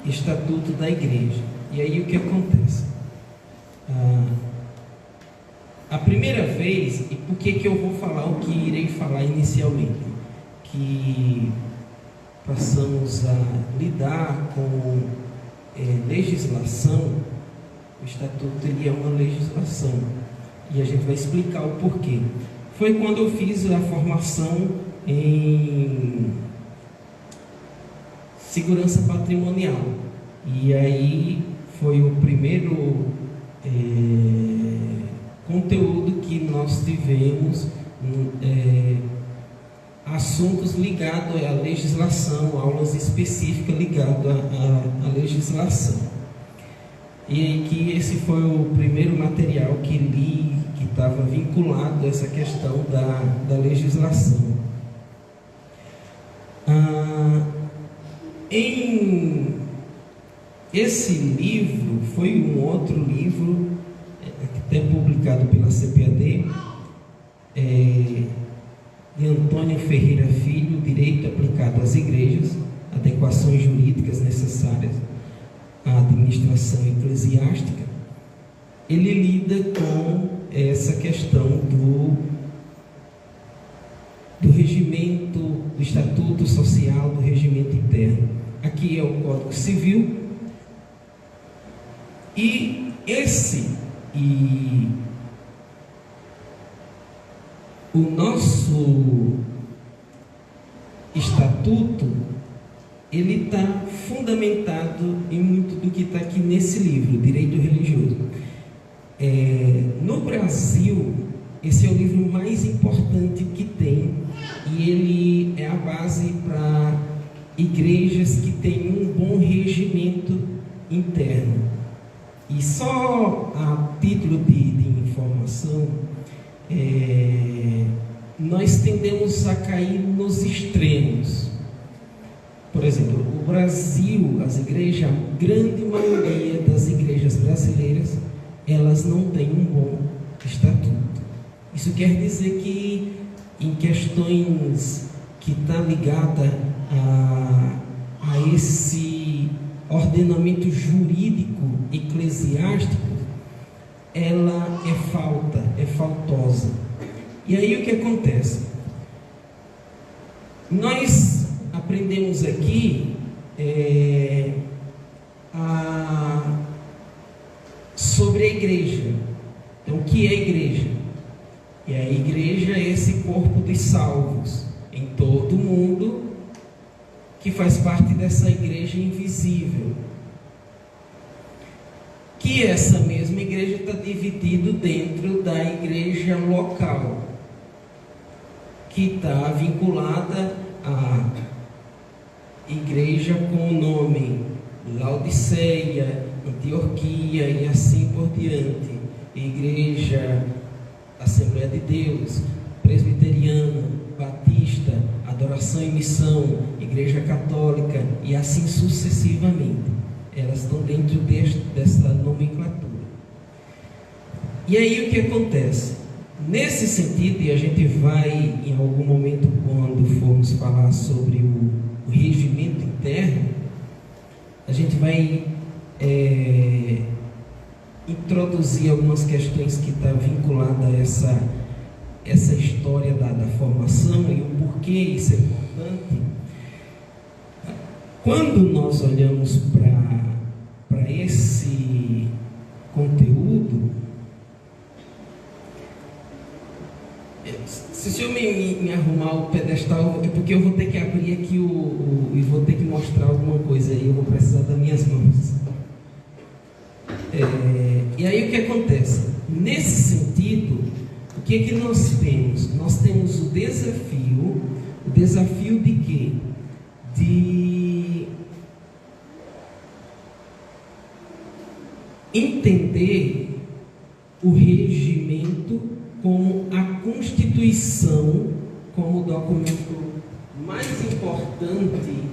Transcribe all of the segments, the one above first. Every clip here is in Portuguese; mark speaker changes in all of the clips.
Speaker 1: Estatuto da Igreja. E aí o que acontece? A primeira vez, e por que eu vou falar o que irei falar inicialmente? Que passamos a lidar com legislação. O Estatuto ele é uma legislação, e a gente vai explicar o porquê. Foi quando eu fiz a formação em segurança patrimonial, e aí foi o primeiro conteúdo que nós tivemos, assuntos ligados à legislação, aulas específicas ligadas à legislação. E aí que esse foi o primeiro material que li, que estava vinculado a essa questão da legislação. Esse livro foi um outro livro, até publicado pela CPAD, de Antônio Ferreira Filho, Direito Aplicado às Igrejas, Adequações Jurídicas Necessárias à Administração Eclesiástica. Ele lida com essa questão do regimento, do estatuto social, do regimento interno. Aqui é o Código Civil, e o nosso estatuto, ele está fundamentado em muito do que está aqui nesse livro, Direito Religioso. No Brasil, esse é o livro mais importante que tem, e ele é a base para igrejas que têm um bom regimento interno. E só a título de informação, nós tendemos a cair nos extremos. Por exemplo, o Brasil, as igrejas, a grande maioria das igrejas brasileiras, elas não têm um bom estatuto. Isso quer dizer que em questões que está ligada a esse ordenamento jurídico eclesiástico, ela é faltosa. E aí o que acontece? Nós aprendemos aqui sobre a igreja. Então, o que é a igreja? E a igreja é esse corpo de salvos em todo o mundo, que faz parte dessa igreja invisível. Que essa mesma igreja está dividida dentro da igreja local, que está vinculada à igreja com o nome Laodiceia, Antioquia e assim por diante. Igreja Assembleia de Deus, Presbiteriana, Batista, Adoração e Missão, Igreja Católica e assim sucessivamente. Elas estão dentro dessa nomenclatura. E aí o que acontece? Nesse sentido, e a gente vai em algum momento, quando formos falar sobre o regimento interno, a gente vai introduzir algumas questões que estão vinculadas a essa história da formação e o porquê isso é importante. Quando nós olhamos para esse conteúdo, se o senhor me arrumar o pedestal, é porque eu vou ter que abrir aqui e vou ter que mostrar alguma coisa aí, eu vou precisar das minhas mãos. E aí o que acontece? Nesse sentido, o que é que nós temos? Nós temos o desafio de quê? De entender o regimento como a Constituição, como o documento mais importante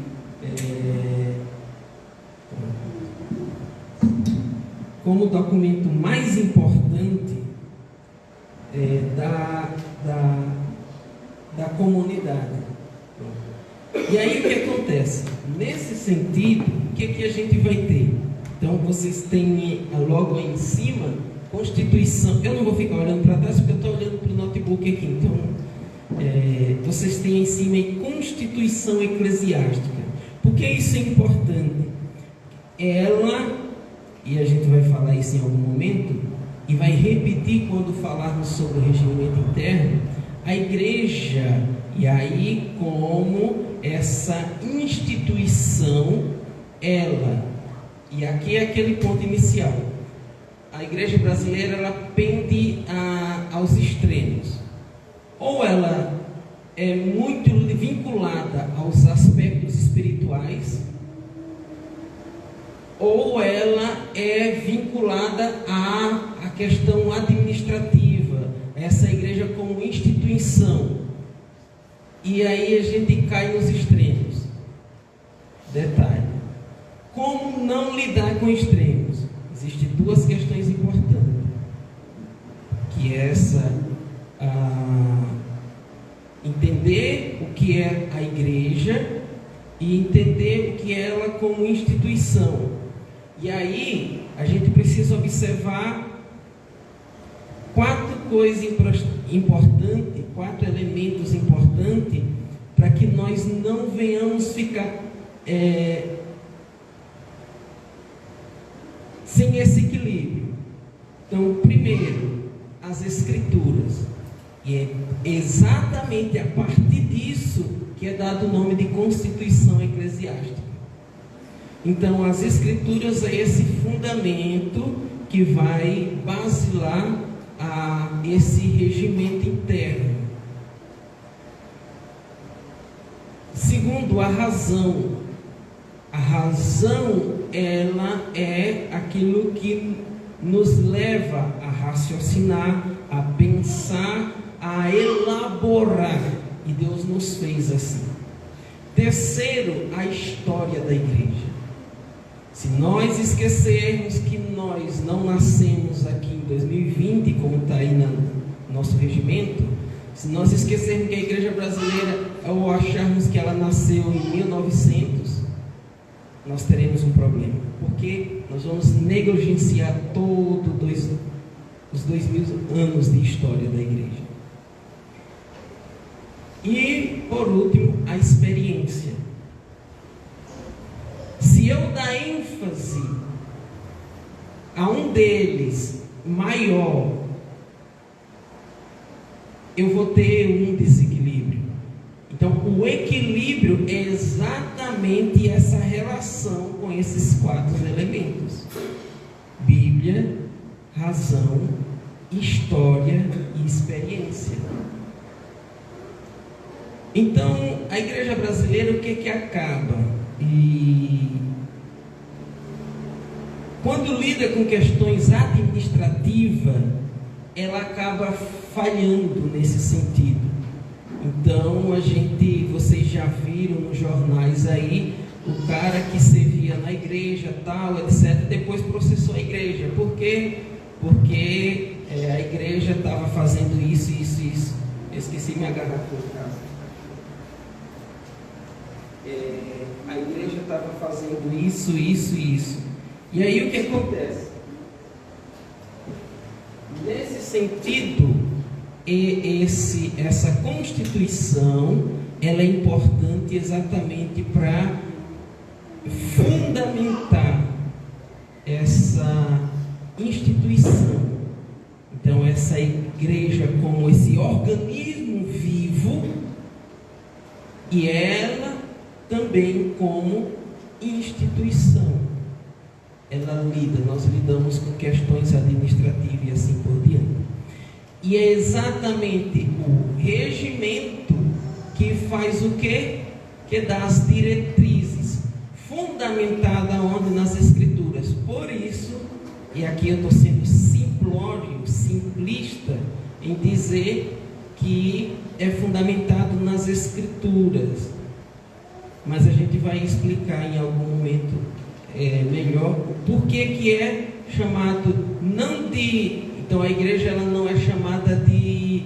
Speaker 1: da comunidade. E aí o que acontece? Nesse sentido, o que a gente vai ter? Então vocês têm logo aí em cima, Constituição. Eu não vou ficar olhando para trás porque eu estou olhando para o notebook aqui. Então, vocês têm em cima aí Constituição Eclesiástica. Por que isso é importante? Ela, e a gente vai falar isso em algum momento, e vai repetir quando falarmos sobre o regimento interno, a igreja, e aí como essa instituição, ela, e aqui é aquele ponto inicial, a igreja brasileira, ela pende aos extremos, ou ela é muito vinculada aos aspectos espirituais, ou ela é vinculada à questão administrativa, essa igreja como instituição. E aí a gente cai nos extremos. Detalhe: como não lidar com extremos? Existem duas questões importantes, que é entender o que é a igreja e entender o que é ela como instituição. E aí a gente precisa observar quatro coisas importantes, quatro elementos importantes, para que nós não venhamos ficar sem esse equilíbrio. Então, primeiro, as Escrituras. E é exatamente a partir disso que é dado o nome de Constituição Eclesiástica. Então, as Escrituras é esse fundamento que vai basilar a esse regimento interno. Segundo, a razão. A razão, ela é aquilo que nos leva a raciocinar, a pensar, a elaborar. E Deus nos fez assim. Terceiro, a história da igreja. Se nós esquecermos que nós não nascemos aqui em 2020, como está aí no nosso regimento, se nós esquecermos que a igreja brasileira, ou acharmos que ela nasceu em 1900, nós teremos um problema, porque nós vamos negligenciar todos os 2000 anos de história da igreja. E, por último, a experiência. Se eu dar ênfase a um deles maior, eu vou ter um desequilíbrio. Então, o equilíbrio é exatamente essa relação com esses quatro elementos: Bíblia, razão, história e experiência. Então, a igreja brasileira, o que acaba? E quando lida com questões administrativas, ela acaba falhando nesse sentido. Então, vocês já viram nos jornais aí, o cara que servia na igreja, tal, etc., depois processou a igreja. Por quê? Porque a igreja estava fazendo isso. Eu esqueci minha garrafa em casa. A igreja estava fazendo isso. E aí o que acontece? Nesse sentido, essa Constituição, ela é importante exatamente para fundamentar essa instituição. Então, essa igreja como esse organismo vivo, e ela também como instituição. Nós lidamos com questões administrativas e assim por diante. E é exatamente o regimento que faz o quê? Que dá as diretrizes, fundamentada onde? Nas Escrituras. Por isso, e aqui eu estou sendo simplista em dizer que é fundamentado nas Escrituras. Mas a gente vai explicar em algum momento melhor por que é chamado não de... Então a igreja ela não é chamada de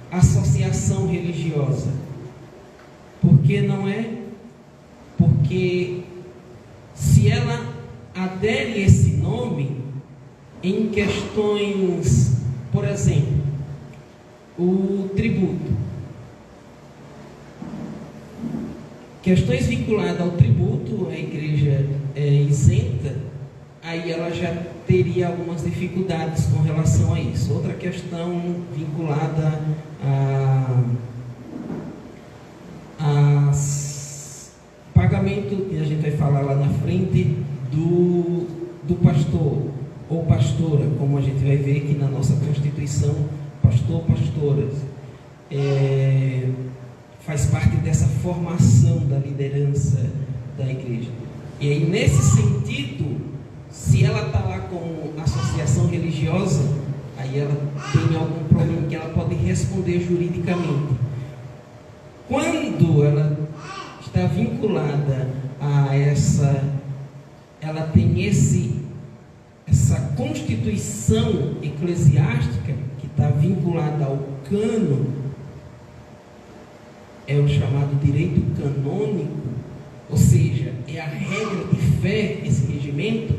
Speaker 1: associação religiosa. que não é? Porque se ela adere esse nome em questões, por exemplo, o tributo, questões vinculadas ao tributo, a igreja é isenta, aí ela já teria algumas dificuldades com relação a isso. Outra questão vinculada a pagamento, que a gente vai falar lá na frente, do pastor ou pastora, como a gente vai ver aqui na nossa Constituição, pastor, pastoras, faz parte dessa formação da liderança da igreja. E aí, nesse sentido, se ela está lá como associação religiosa, aí ela tem algum problema que ela pode responder juridicamente. Quando ela está vinculada a ela tem essa constituição eclesiástica que está vinculada ao cânon, é o chamado direito canônico, ou seja, é a regra de fé, esse regimento.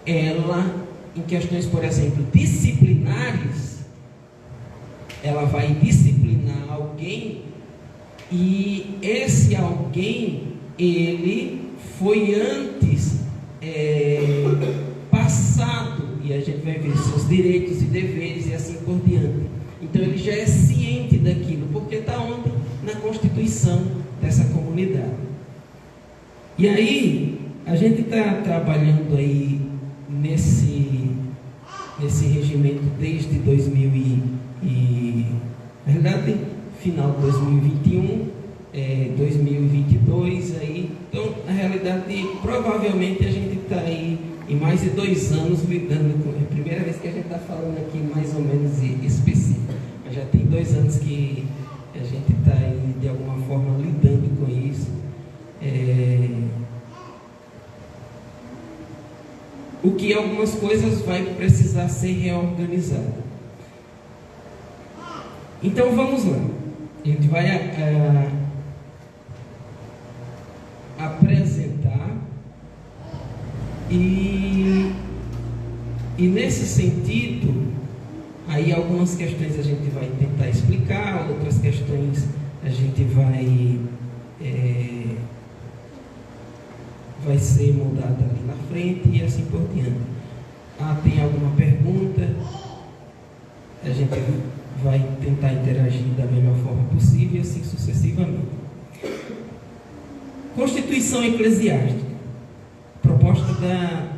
Speaker 1: Ela, em questões, por exemplo, disciplinares, ela vai disciplinar alguém, e esse alguém, ele foi antes passado, e a gente vai ver seus direitos e deveres e assim por diante. Então ele já é ciente daquilo, porque está onde? Na constituição dessa comunidade. E aí, a gente está trabalhando aí nesse regimento desde 2000 na verdade, final de 2021, 2022 aí. Então, na realidade, provavelmente a gente está aí em mais de 2 anos lidando com. É a primeira vez que a gente está falando aqui mais ou menos específico, mas já tem 2 anos que a gente está aí de alguma forma lidando com isso. O que algumas coisas vai precisar ser reorganizado. Então vamos lá. A gente vai apresentar e nesse sentido, aí algumas questões a gente vai tentar explicar, outras questões a gente vai ser mudada ali na frente e assim por diante. Tem alguma pergunta? A gente vai tentar interagir da melhor forma possível e assim sucessivamente. Constituição Eclesiástica, proposta da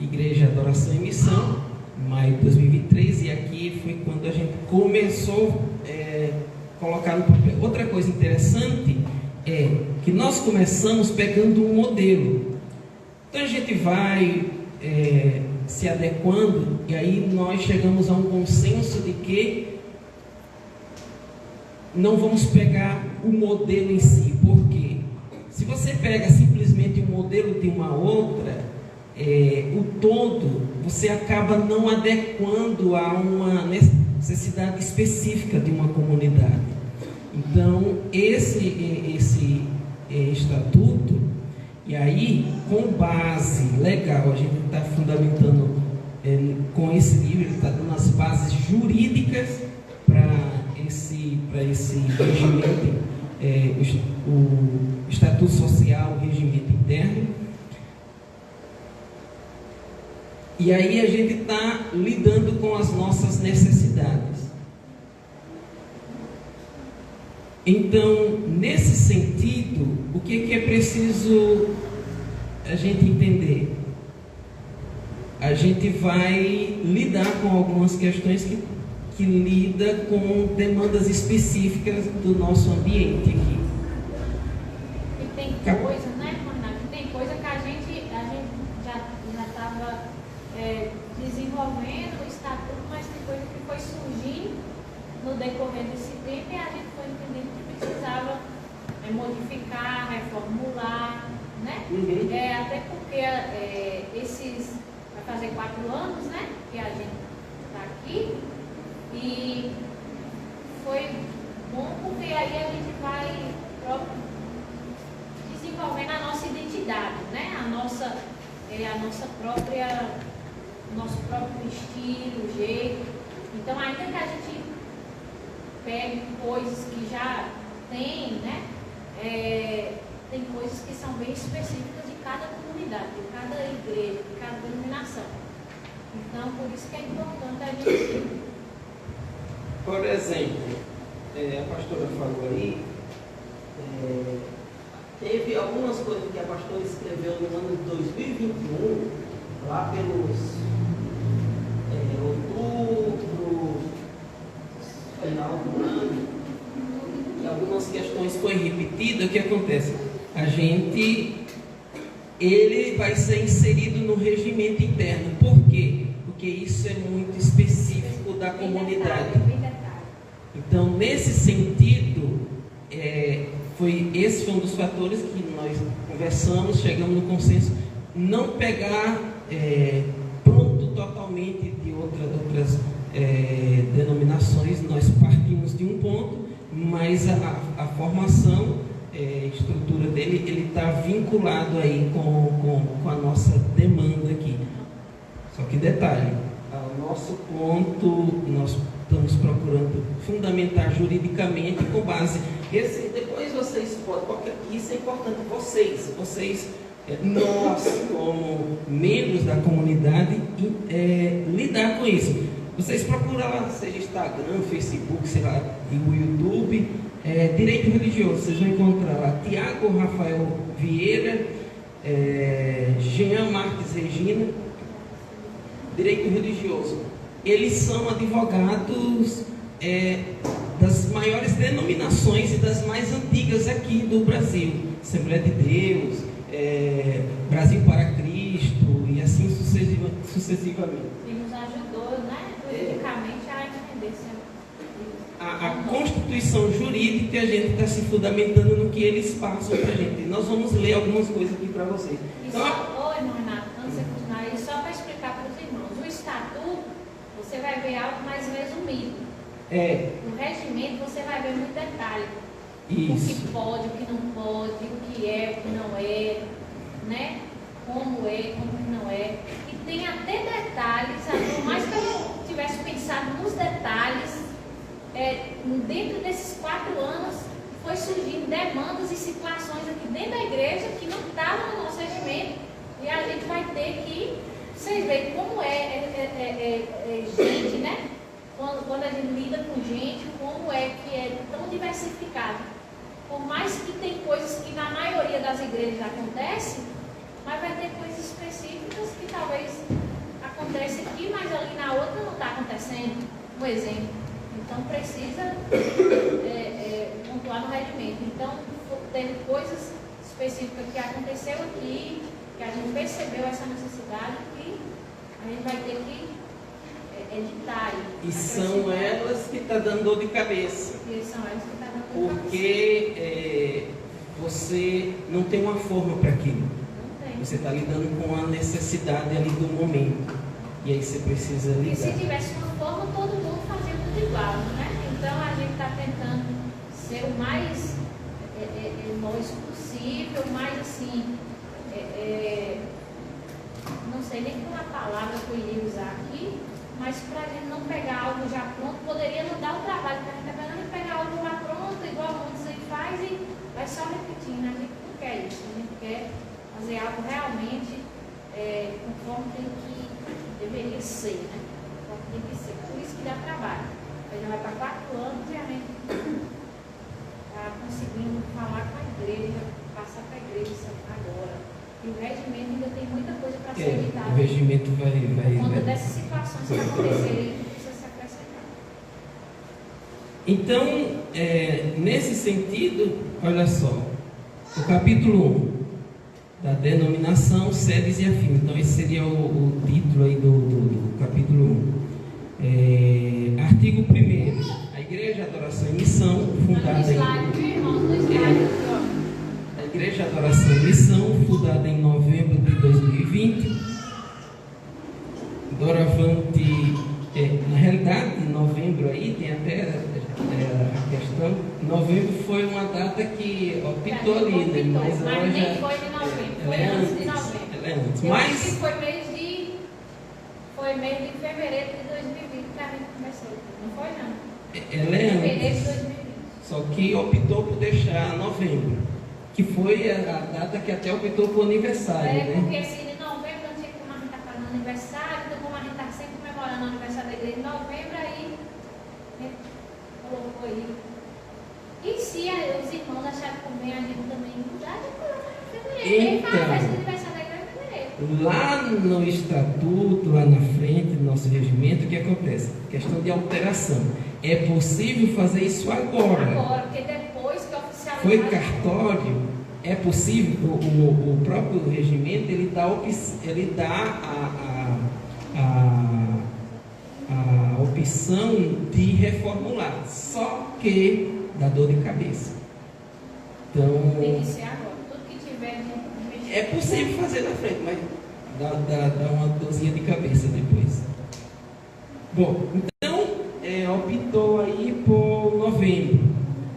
Speaker 1: Igreja Adoração e Missão, maio de 2023, e aqui foi quando a gente começou a colocar no papel. Outra coisa interessante é que nós começamos pegando um modelo. Então a gente vai se adequando, e aí nós chegamos a um consenso de que não vamos pegar o modelo em si, porque se você pega simplesmente um modelo de uma outra, o todo, você acaba não adequando a uma necessidade específica de uma comunidade. Então, esse estatuto, e aí, com base legal, a gente está fundamentando com esse livro, ele está dando as bases jurídicas para esse regimento, o Estatuto Social, o regimento interno. E aí a gente está lidando com as nossas necessidades. Então, nesse sentido, o que é preciso a gente entender? A gente vai lidar com algumas questões que lida com demandas específicas do nosso ambiente aqui.
Speaker 2: E tem coisa, né, Renato? Tem coisa que a gente já estava desenvolvendo o estatuto, mas tem coisa que foi surgindo no decorrer desse tempo e a gente foi entendendo que precisava modificar, reformular, né?
Speaker 1: Uhum.
Speaker 2: Até porque vai fazer 4 anos, né, que a gente está aqui. E foi bom porque aí a gente vai próprio, desenvolvendo a nossa identidade, né? A nossa própria, nosso próprio estilo, jeito. Então, ainda que a gente pegue coisas que já tem, né? Tem coisas que são bem específicas de cada comunidade, de cada igreja, de cada denominação. Então, por isso que é importante a gente...
Speaker 1: Por exemplo, a pastora falou aí, teve algumas coisas que a pastora escreveu no ano de 2021, lá pelos outubro, final do ano, e algumas questões foi repetida. O que acontece? Ele vai ser inserido no regimento interno. Por quê? Porque isso é muito específico da comunidade. Então, nesse sentido, esse foi um dos fatores que nós conversamos, chegamos no consenso, não pegar pronto totalmente de outras denominações. Nós partimos de um ponto, mas a formação, estrutura dele, ele está vinculado aí com a nossa demanda aqui. Só que detalhe, o nosso ponto, nós estamos procurando fundamentar juridicamente com base. Depois vocês podem, isso é importante, vocês, nós como membros da comunidade, lidar com isso. Vocês procuram lá, seja Instagram, Facebook, sei lá, e o YouTube, Direito Religioso, vocês vão encontrar lá Tiago Rafael Vieira, Jean Marques Regina, Direito Religioso. Eles são advogados das maiores denominações e das mais antigas aqui do Brasil. Assembleia de Deus, Brasil para Cristo e assim sucessivamente.
Speaker 2: E nos ajudou, né, juridicamente a entender
Speaker 1: a constituição jurídica. A gente está se fundamentando no que eles passam para a gente. Nós vamos ler algumas coisas aqui para vocês.
Speaker 2: Então, irmão Renato, antes de continuar aí, só para explicar para os irmãos, o estatuto você vai ver algo mais resumido. No regimento você vai ver muito detalhe.
Speaker 1: Isso.
Speaker 2: O que pode, o que não pode, o que é, o que não é, né? Como é, como que não é. E tem até detalhes, por mais que eu tivesse pensado nos detalhes, dentro desses 4 anos foi surgindo demandas e situações aqui dentro da igreja que não estavam no nosso regimento. E a gente vai ter que, vocês veem como gente, né? Quando a gente lida com gente, como é que é tão diversificado. Por mais que tem coisas que na maioria das igrejas acontecem, mas vai ter coisas específicas que talvez acontecem aqui, mas ali na outra não está acontecendo. Um exemplo. Então precisa pontuar no regimento. Então, teve coisas específicas que aconteceu aqui, que a gente percebeu essa necessidade, que a gente vai ter que editar.
Speaker 1: E são elas que estão dando dor de cabeça.
Speaker 2: E são elas que estão dando dor de cabeça.
Speaker 1: Porque você não tem uma forma para aquilo.
Speaker 2: Não tem.
Speaker 1: Você está lidando com a necessidade ali do momento. E aí você precisa lidar.
Speaker 2: E se tivesse uma forma, todo mundo fazia tudo igual, né? Então a gente está tentando ser o mais nós possível, mais assim, não sei nem qual a palavra que eu iria usar aqui, mas para a gente não pegar algo já pronto, poderia não dar o trabalho que a gente está pegando e pegar algo já pronto, igual muitos aí faz e vai só repetindo. A gente não quer isso, a gente quer fazer algo realmente conforme tem que deveria ser, né? Conforme tem que ser. Por isso que dá trabalho. A gente vai para 4 anos e a gente está conseguindo falar com a igreja, passar para a igreja agora. E o regimento ainda tem muita coisa para ser editada.
Speaker 1: O regimento vai.
Speaker 2: Quando dessas situações que acontecerem, precisa se acrescentar.
Speaker 1: Então, nesse sentido, olha só, o capítulo 1 da denominação, sedes e afins. Então, esse seria o título aí do capítulo 1. Artigo 1º. A Igreja Adoração e Missão, fundada A Igreja Adoração e Missão, fundada em novembro de 2020. Doravante, na realidade, em novembro aí, tem até a questão Novembro foi uma data que optou ali, né?
Speaker 2: Mas
Speaker 1: ela
Speaker 2: nem
Speaker 1: já,
Speaker 2: foi de novembro,
Speaker 1: ela
Speaker 2: foi
Speaker 1: é
Speaker 2: antes de novembro.
Speaker 1: Ela é antes.
Speaker 2: Eu acho que
Speaker 1: Mas
Speaker 2: foi mês de fevereiro de 2020 que a gente começou. Não foi, não?
Speaker 1: ela é
Speaker 2: Fevereiro de
Speaker 1: antes.
Speaker 2: 2020.
Speaker 1: Só que optou por deixar novembro, que foi a data que até optou por aniversário, né?
Speaker 2: Porque assim, de novembro, não sei como a gente está fazendo aniversário, então como a gente está sempre comemorando o aniversário da igreja em novembro, aí a gente colocou aí. E se os irmãos acharem por bem, a gente também mudar de colocar em fevereiro.
Speaker 1: Então,
Speaker 2: Faz a festa de aniversário da igreja em fevereiro.
Speaker 1: lá no estatuto, lá na frente do nosso regimento, o que acontece? Questão de alteração. É possível fazer isso agora.
Speaker 2: Agora, porque depois que oficializar.
Speaker 1: Foi cartório, é possível, o próprio regimento, ele dá a opção de reformular, só que dá dor de cabeça. Então,
Speaker 2: Tem que ser agora. Tudo que tiver de
Speaker 1: é possível fazer na frente, mas dá uma dorzinha de cabeça depois. Bom, então, optou aí por novembro.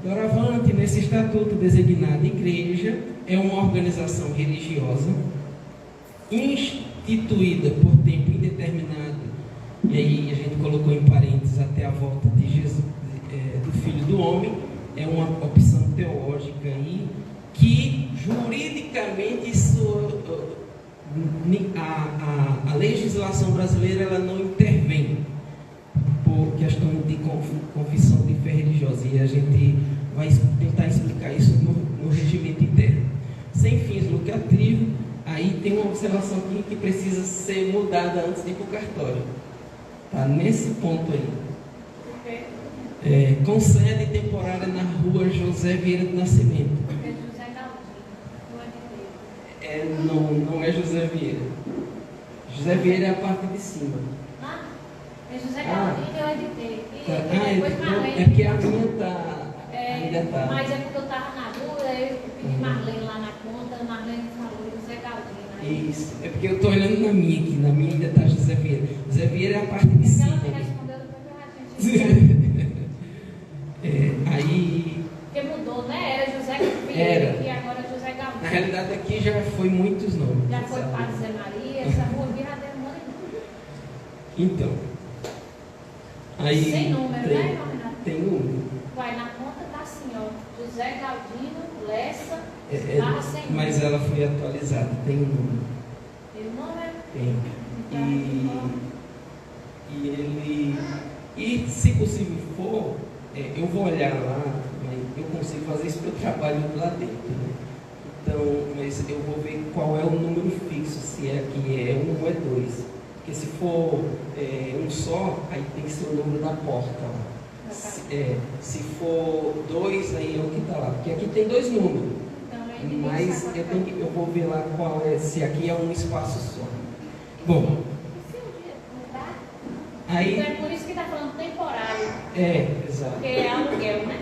Speaker 1: Doravante, nesse estatuto designado igreja, é uma organização religiosa instituída por tempo indeterminado, e aí a gente colocou em parênteses até a volta de Jesus, do Filho do Homem. É uma opção teológica aí, que juridicamente a legislação brasileira ela não intervém por questão de confissão de fé religiosa, e a gente vai tentar explicar isso no regimento interno. Sem fins lucrativos, aí tem uma observação aqui que precisa ser mudada antes de ir para o cartório. Tá nesse ponto aí. Com sede temporária na rua José Vieira do Nascimento.
Speaker 2: José Galdino,
Speaker 1: Não é José Vieira. José Vieira é a parte de cima.
Speaker 2: É José Galdino, eu editei.
Speaker 1: É porque a minha ainda está.
Speaker 2: Mas é porque eu estava na dúvida, eu pedi Marlene lá na conta, Marlene falou José Galdino. Aí.
Speaker 1: Isso, é porque eu estou olhando na minha aqui, na minha ainda está José Vieira. José Vieira é a parte de cima.
Speaker 2: Ela me respondeu depois que eu
Speaker 1: aí.
Speaker 2: Porque mudou, né? Era José Vieira e agora é José Galdino.
Speaker 1: Na realidade aqui já foi muitos nomes.
Speaker 2: Já foi Padre Zé Maria, essa rua aqui já tem um monte de nome.
Speaker 1: Então. Aí
Speaker 2: sem número, né, Renato?
Speaker 1: Tem número.
Speaker 2: Vai na conta tá assim, ó. José Galdino, Lessa, sem número.
Speaker 1: Mas ela foi atualizada, tem um número.
Speaker 2: Tem o número?
Speaker 1: Tem. E se possível for, eu vou olhar lá, mas eu consigo fazer isso porque eu trabalho lá dentro, né? Então, mas eu vou ver qual é o número fixo, se é que é 1 ou é 2. Porque se for um só, aí tem que ser o número da porta lá. Se for 2, aí é o que está lá. Porque aqui tem 2 números. Então, mas eu vou ver lá qual é, se aqui é um espaço só. Bom. Aí,
Speaker 2: então é por isso que está falando temporário.
Speaker 1: Exato.
Speaker 2: Porque é aluguel, né?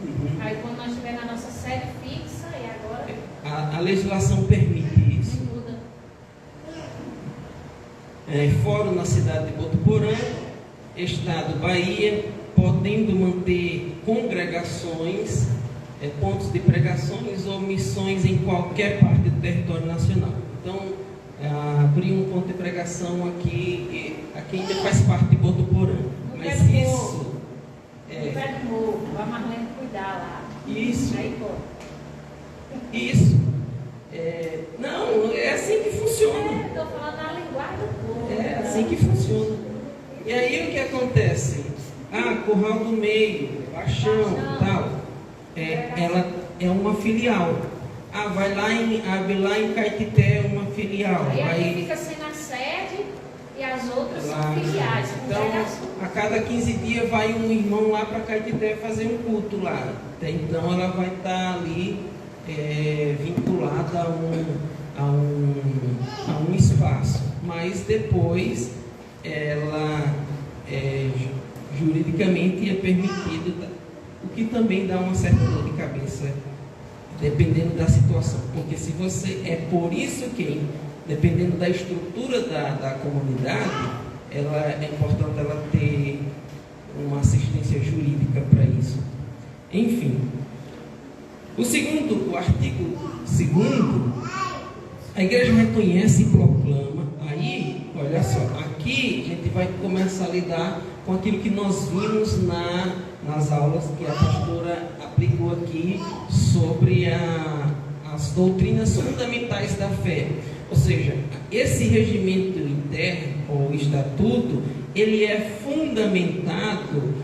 Speaker 1: Uhum.
Speaker 2: Aí quando nós estivermos na nossa sede fixa, e agora.
Speaker 1: A legislação permite isso.
Speaker 2: Não muda.
Speaker 1: Fórum na cidade de Botuporã, Estado Bahia, podendo manter congregações, pontos de pregações ou missões em qualquer parte do território nacional. Então, abrir um ponto de pregação aqui ainda faz parte de Botuporã. Mas isso.
Speaker 2: No pé do morro, vai Marlene cuidar lá.
Speaker 1: Isso.
Speaker 2: Aí, pô.
Speaker 1: Isso. Não, é assim que funciona.
Speaker 2: Estou falando na linguagem do povo.
Speaker 1: É assim que funciona. E aí o que acontece? Curral do Meio, Paixão, tal. Ela é uma filial. Abre lá em Caetité uma filial.
Speaker 2: Aí fica sendo a sede e as outras são filiais.
Speaker 1: Então, a cada 15 dias vai um irmão lá para Caetité fazer um culto lá. Então ela vai estar ali vinculada a um espaço. Mas depois ela juridicamente é permitido, o que também dá uma certa dor de cabeça, dependendo da situação. Porque se você. É por isso que, dependendo da estrutura da comunidade, é importante ela ter uma assistência jurídica para isso. Enfim. O artigo 2º, a igreja reconhece e proclama. Aí, olha só, aqui a gente vai começar a lidar com aquilo que nós vimos nas aulas que a pastora aplicou aqui sobre as doutrinas fundamentais da fé. Ou seja, esse regimento interno ou estatuto, ele é fundamentado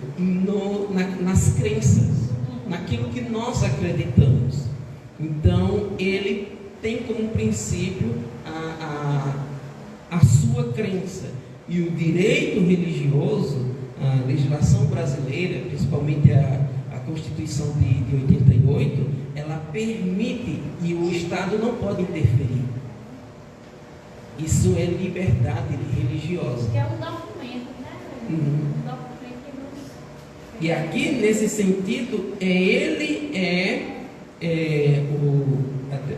Speaker 1: nas crenças, naquilo que nós acreditamos. Então, ele tem como princípio a sua crença. E o direito religioso, a legislação brasileira, principalmente a Constituição de 88, ela permite e o Estado não pode interferir. Isso é liberdade religiosa.
Speaker 2: Que é um documento, né? Um documento que nos...
Speaker 1: E aqui, nesse sentido,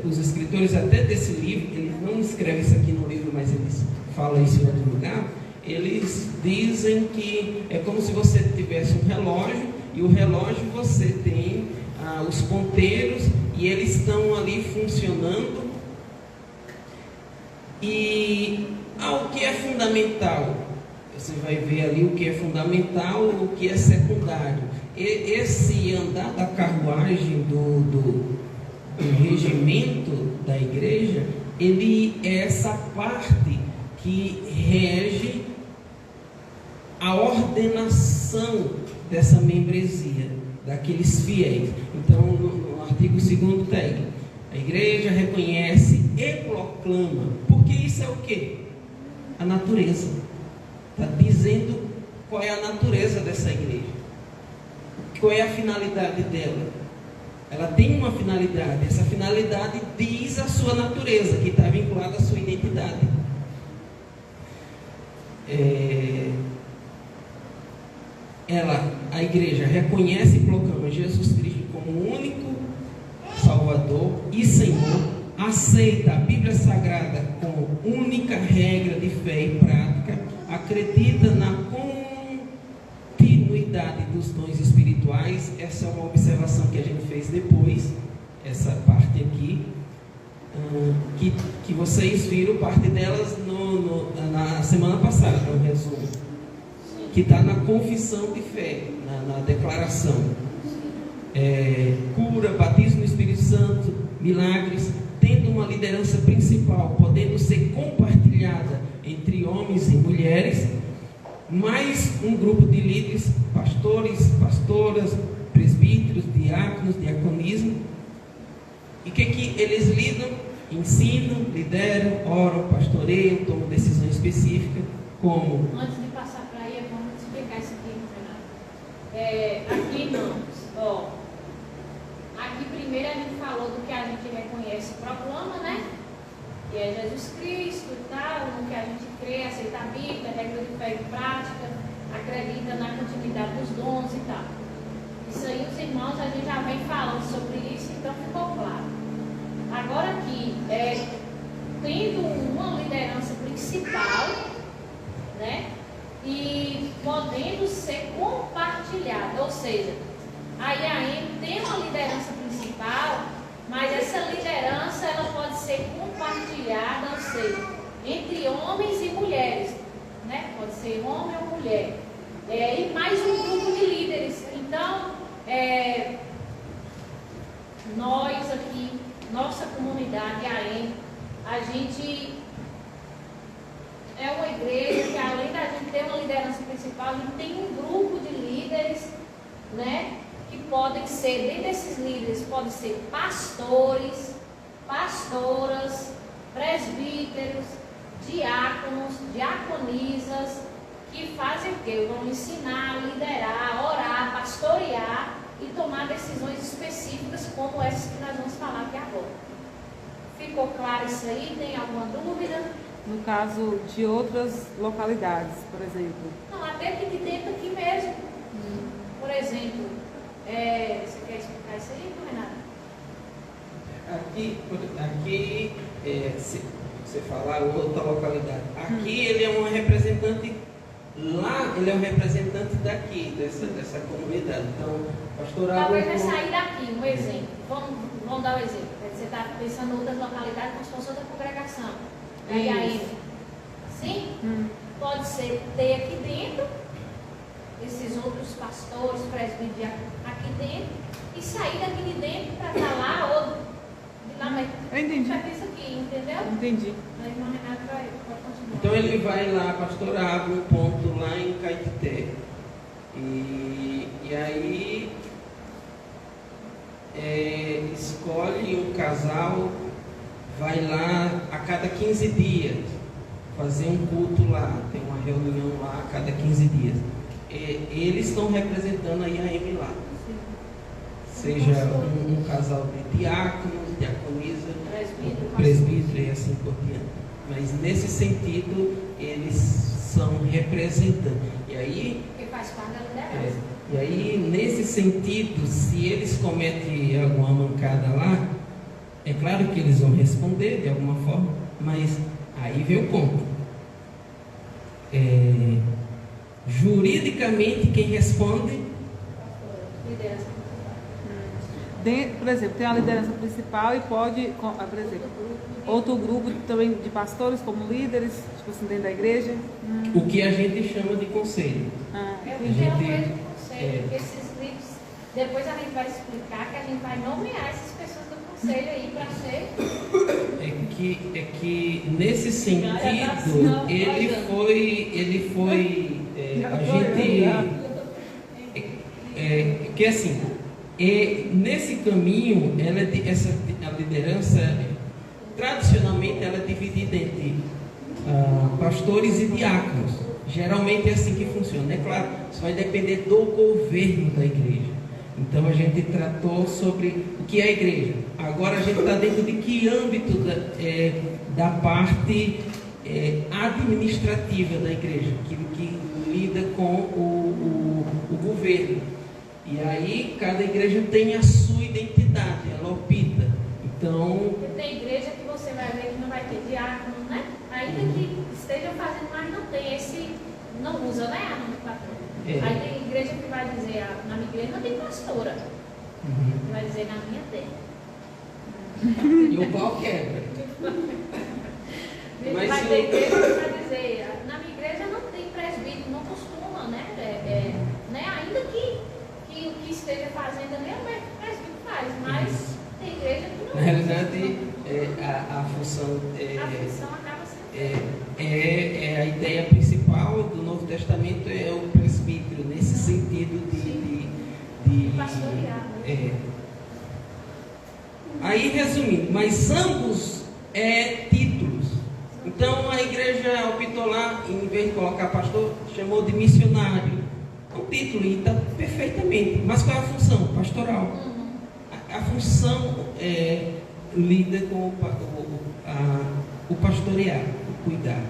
Speaker 1: os escritores até desse livro, eles não escrevem isso aqui no livro, mas eles falam isso em outro lugar. Eles dizem que é como se você tivesse um relógio, e o relógio você tem os ponteiros, e eles estão ali funcionando. E o que é fundamental? Você vai ver ali o que é fundamental, o que é secundário. Esse andar da carruagem do regimento da igreja, ele é essa parte que rege a ordenação dessa membresia, daqueles fiéis. Então, no artigo 2º tem: a igreja reconhece e proclama, porque isso é o quê? A natureza. Está dizendo qual é a natureza dessa igreja, qual é a finalidade dela. Ela tem uma finalidade, essa finalidade diz a sua natureza, que está vinculada à sua identidade. A igreja reconhece e proclama Jesus Cristo como o único Salvador e Senhor, aceita a Bíblia Sagrada como única regra de fé e prática, acredita na continuidade dos dons espirituais. Essa é uma observação que a gente fez depois, essa parte aqui, que vocês viram parte delas na semana passada, no resumo, que está na confissão de fé, na declaração. Cura, batismo no Espírito Santo, milagres, tendo uma liderança principal, podendo ser compartilhada entre homens e mulheres, mais um grupo de líderes, pastores, pastoras, presbíteros, diáconos, diaconismo. E o que eles lidam? Ensinam, lideram, oram, pastoreiam, tomam decisão específica, como...
Speaker 2: Antes de passar para aí, vamos explicar isso aqui, Renato. Aqui não, aqui primeiro a gente falou do que a gente reconhece e proclama, né? Que é Jesus Cristo e tal, no que a gente crê, aceita a Bíblia, regra de fé e prática, acredita na continuidade dos dons e tal. Isso aí, os irmãos, a gente já vem falando sobre isso, então ficou claro. Agora aqui, tendo uma liderança principal, né? E podendo ser compartilhada, ou seja, a IAM tem uma liderança principal, mas essa liderança ela pode ser compartilhada, ou seja, entre homens e mulheres, né? Pode ser homem ou mulher, e mais um grupo de líderes. Então, nós aqui, nossa comunidade IAM, a gente é uma igreja que, além da gente ter uma liderança principal, a gente tem um grupo de líderes, né? Que podem ser, dentro desses líderes, podem ser pastores, pastoras, presbíteros, diáconos, diaconisas, que fazem o quê? Vão ensinar, liderar, orar, pastorear e tomar decisões específicas como essas que nós vamos falar aqui agora. Ficou claro isso aí? Tem alguma dúvida?
Speaker 3: No caso de outras localidades, por exemplo?
Speaker 2: Não, até aqui de dentro aqui mesmo. Por exemplo, você quer explicar isso aí, Renato?
Speaker 1: Aqui se você falar outra localidade, aqui ele é um representante Lá ele é o representante daqui, dessa comunidade. Então, pastor
Speaker 2: Talvez vai
Speaker 1: Abel,
Speaker 2: sair daqui, um exemplo. Vamos dar um exemplo. Você está pensando em outras localidades, como se fosse outra congregação. Aí aí, sim? Pode ser ter aqui dentro esses outros pastores, presbíteros aqui dentro, e sair daqui de dentro para estar lá ou de lá, mas
Speaker 3: Eu entendi.
Speaker 2: já pensa aqui, entendeu?
Speaker 3: Entendi.
Speaker 2: Aí o irmão Renato pode continuar.
Speaker 1: então ele vai lá, pastor abre um ponto lá em Caetité. E aí escolhe um casal, vai lá a cada 15 dias fazer um culto lá, tem uma reunião lá a cada 15 dias. Eles estão representando a IAM lá. Seja um casal de diáconos, diaconisa, presbítero e assim por diante. Mas nesse sentido, eles são representantes.
Speaker 2: Porque faz parte da liderança.
Speaker 1: E aí, nesse sentido, se eles cometem alguma mancada lá, é claro que eles vão responder de alguma forma, mas aí vem o ponto. Juridicamente, quem responde?
Speaker 2: Liderança.
Speaker 3: Por exemplo, tem a liderança principal e pode, por exemplo, outro grupo também de pastores como líderes, tipo assim, dentro da igreja.
Speaker 1: O que a gente chama de conselho.
Speaker 2: É o
Speaker 1: gente-
Speaker 2: que eu vejo no conselho, porque esses livros, depois a gente vai explicar que a gente vai nomear essas pessoas do conselho aí para ser.
Speaker 1: É que nesse sentido, ele foi a gente, que assim, nesse caminho, a liderança, tradicionalmente, ela é dividida entre pastores e diáconos. Geralmente é assim que funciona. É claro, isso vai depender do governo da igreja. Então a gente tratou sobre o que é a igreja. Agora a gente está dentro de que âmbito da parte administrativa da igreja, que lida com o governo. E aí cada igreja tem a sua identidade, ela opta. Então,
Speaker 2: Tem igreja que você vai ver que não vai ter diácono, né? Ainda que estejam fazendo, mas não tem esse, não usa, né? A nomenclatura. Aí tem igreja que vai dizer, na minha igreja não tem pastora. Vai dizer, na minha tem.
Speaker 1: e o pau quebra. Mas
Speaker 2: Vai ter igreja que vai dizer, na minha igreja não tem presbítero, não costuma, né? Ainda que o que esteja fazendo ali é o mesmo que o presbítero faz, mas tem igreja que não.
Speaker 1: Na realidade, a função
Speaker 2: A função acaba sendo.
Speaker 1: a ideia principal do Novo Testamento é o presbítero, nesse sentido de
Speaker 2: pastorear.
Speaker 1: Aí, resumindo, mas ambos títulos. Então a igreja optou lá, em vez de colocar pastor, chamou de missionário. É um título e está perfeitamente. Mas qual é a função? Pastoral. A função lida com o pastorear, o cuidar.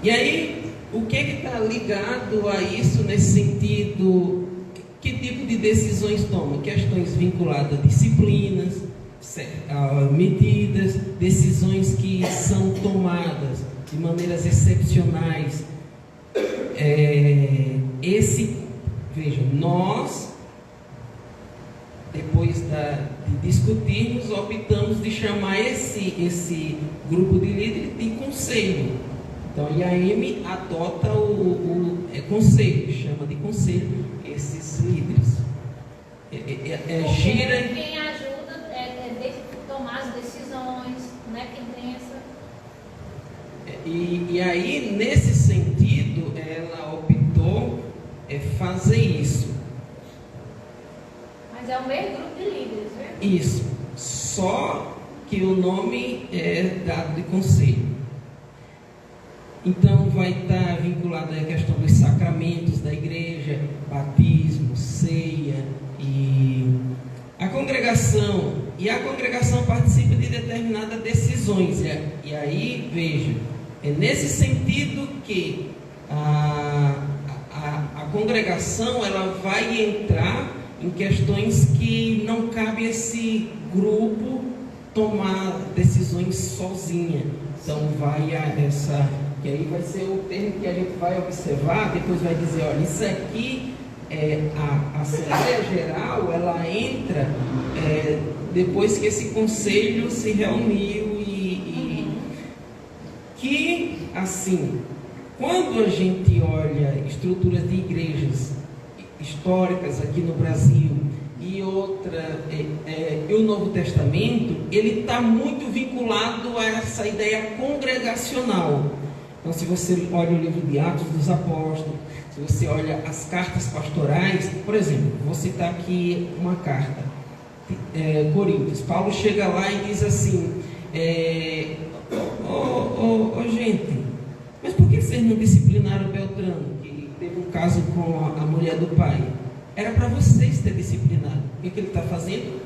Speaker 1: E aí, o que está ligado a isso nesse sentido? Que tipo de decisões toma? Questões vinculadas a disciplinas, medidas, decisões que são tomadas de maneiras excepcionais. Vejam, nós, depois de discutirmos, optamos de chamar esse grupo de líderes de conselho. Então, a IAM adota o conselho, chama de conselho esses líderes. Gira.
Speaker 2: Quem ajuda a tomar as decisões, né? Quem tem essa.
Speaker 1: E aí, nesse sentido, ela optou fazer isso.
Speaker 2: Mas é o mesmo grupo de líderes, né?
Speaker 1: Isso. Só que o nome é dado de conselho. Então, vai estar vinculado à questão dos sacramentos da igreja, batismo, ceia e a congregação. E a congregação participa de determinadas decisões. E aí, veja, é nesse sentido que a congregação ela vai entrar em questões que não cabe esse grupo tomar decisões sozinha. Então vai a essa, que aí vai ser o termo que a gente vai observar, depois vai dizer, olha, isso aqui a Assembleia Geral, ela entra depois que esse conselho se reuniu que, assim, quando a gente olha estruturas de igrejas históricas aqui no Brasil e o Novo Testamento, ele está muito vinculado a essa ideia congregacional. Então, se você olha o livro de Atos dos Apóstolos, se você olha as cartas pastorais, por exemplo, vou citar aqui uma carta, Coríntios. Paulo chega lá e diz assim, gente, mas por que vocês não disciplinaram Beltrano, que teve um caso com a mulher do pai? Era para vocês ter disciplinado. O que ele está fazendo?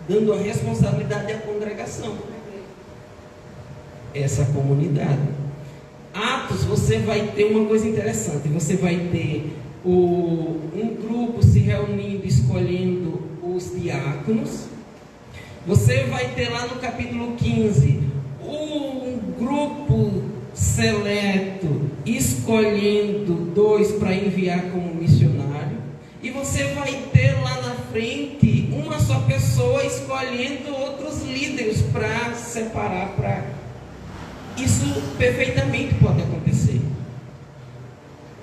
Speaker 1: Dando a responsabilidade à congregação, essa comunidade. Atos, você vai ter uma coisa interessante, você vai ter um grupo se reunindo, escolhendo os diáconos. Você vai ter lá no capítulo 15 um grupo seleto escolhendo 2 para enviar como missionário, e você vai ter lá na frente uma só pessoa escolhendo outros líderes para separar. Isso perfeitamente pode acontecer.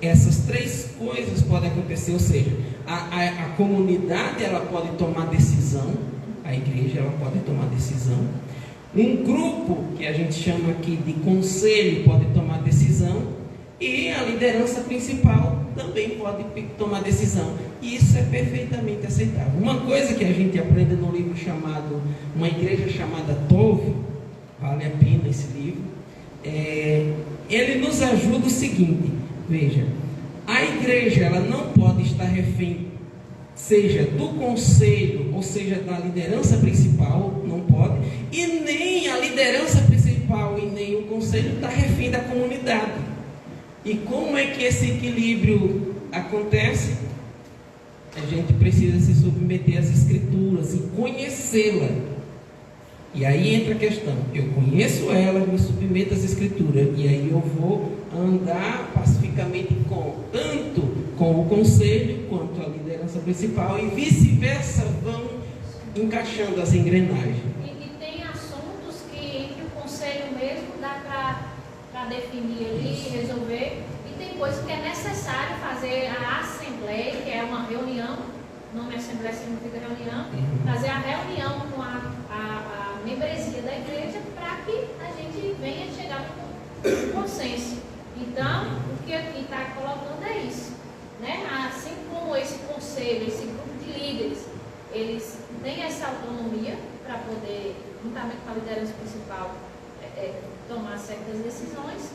Speaker 1: Essas 3 coisas podem acontecer, ou seja, a comunidade ela pode tomar decisão, a igreja ela pode tomar decisão, um grupo que a gente chama aqui de conselho pode tomar decisão, e a liderança principal também pode tomar decisão. E isso é perfeitamente aceitável. Uma coisa que a gente aprende no livro chamado, uma igreja chamada Tove, vale a pena esse livro, ele nos ajuda o seguinte, veja, a igreja ela não pode estar refém, seja do conselho, ou seja, da liderança principal, não pode, e nem a liderança principal e nem o conselho está refém da comunidade. E como é que esse equilíbrio acontece? A gente precisa se submeter às escrituras e conhecê-la. E aí entra a questão, eu conheço ela, me submeto às escrituras, e aí eu vou andar pacificamente tanto com o conselho, quanto a liderança principal, e vice-versa, vão encaixando as engrenagens.
Speaker 2: E tem assuntos que entre o conselho mesmo dá para definir ali, resolver, e tem coisas que é necessário fazer a assembleia, que é uma reunião, o nome assembleia significa reunião, fazer a reunião com a membresia da igreja para que a gente venha chegar no consenso. Então, o que aqui está colocando é isso, né? Assim como esse conselho, esse grupo de líderes, eles têm essa autonomia para poder, juntamente com a liderança principal, tomar certas decisões,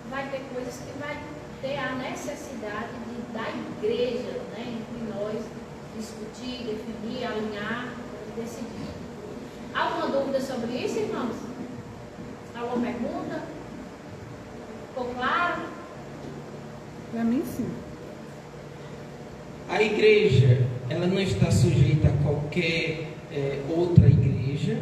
Speaker 2: vai ter coisas que vai ter a necessidade da igreja, né, entre nós, discutir, definir, alinhar e decidir. Alguma dúvida sobre isso, irmãos? Alguma pergunta? Ficou claro?
Speaker 3: Para mim, sim.
Speaker 1: A igreja, ela não está sujeita a qualquer outra igreja.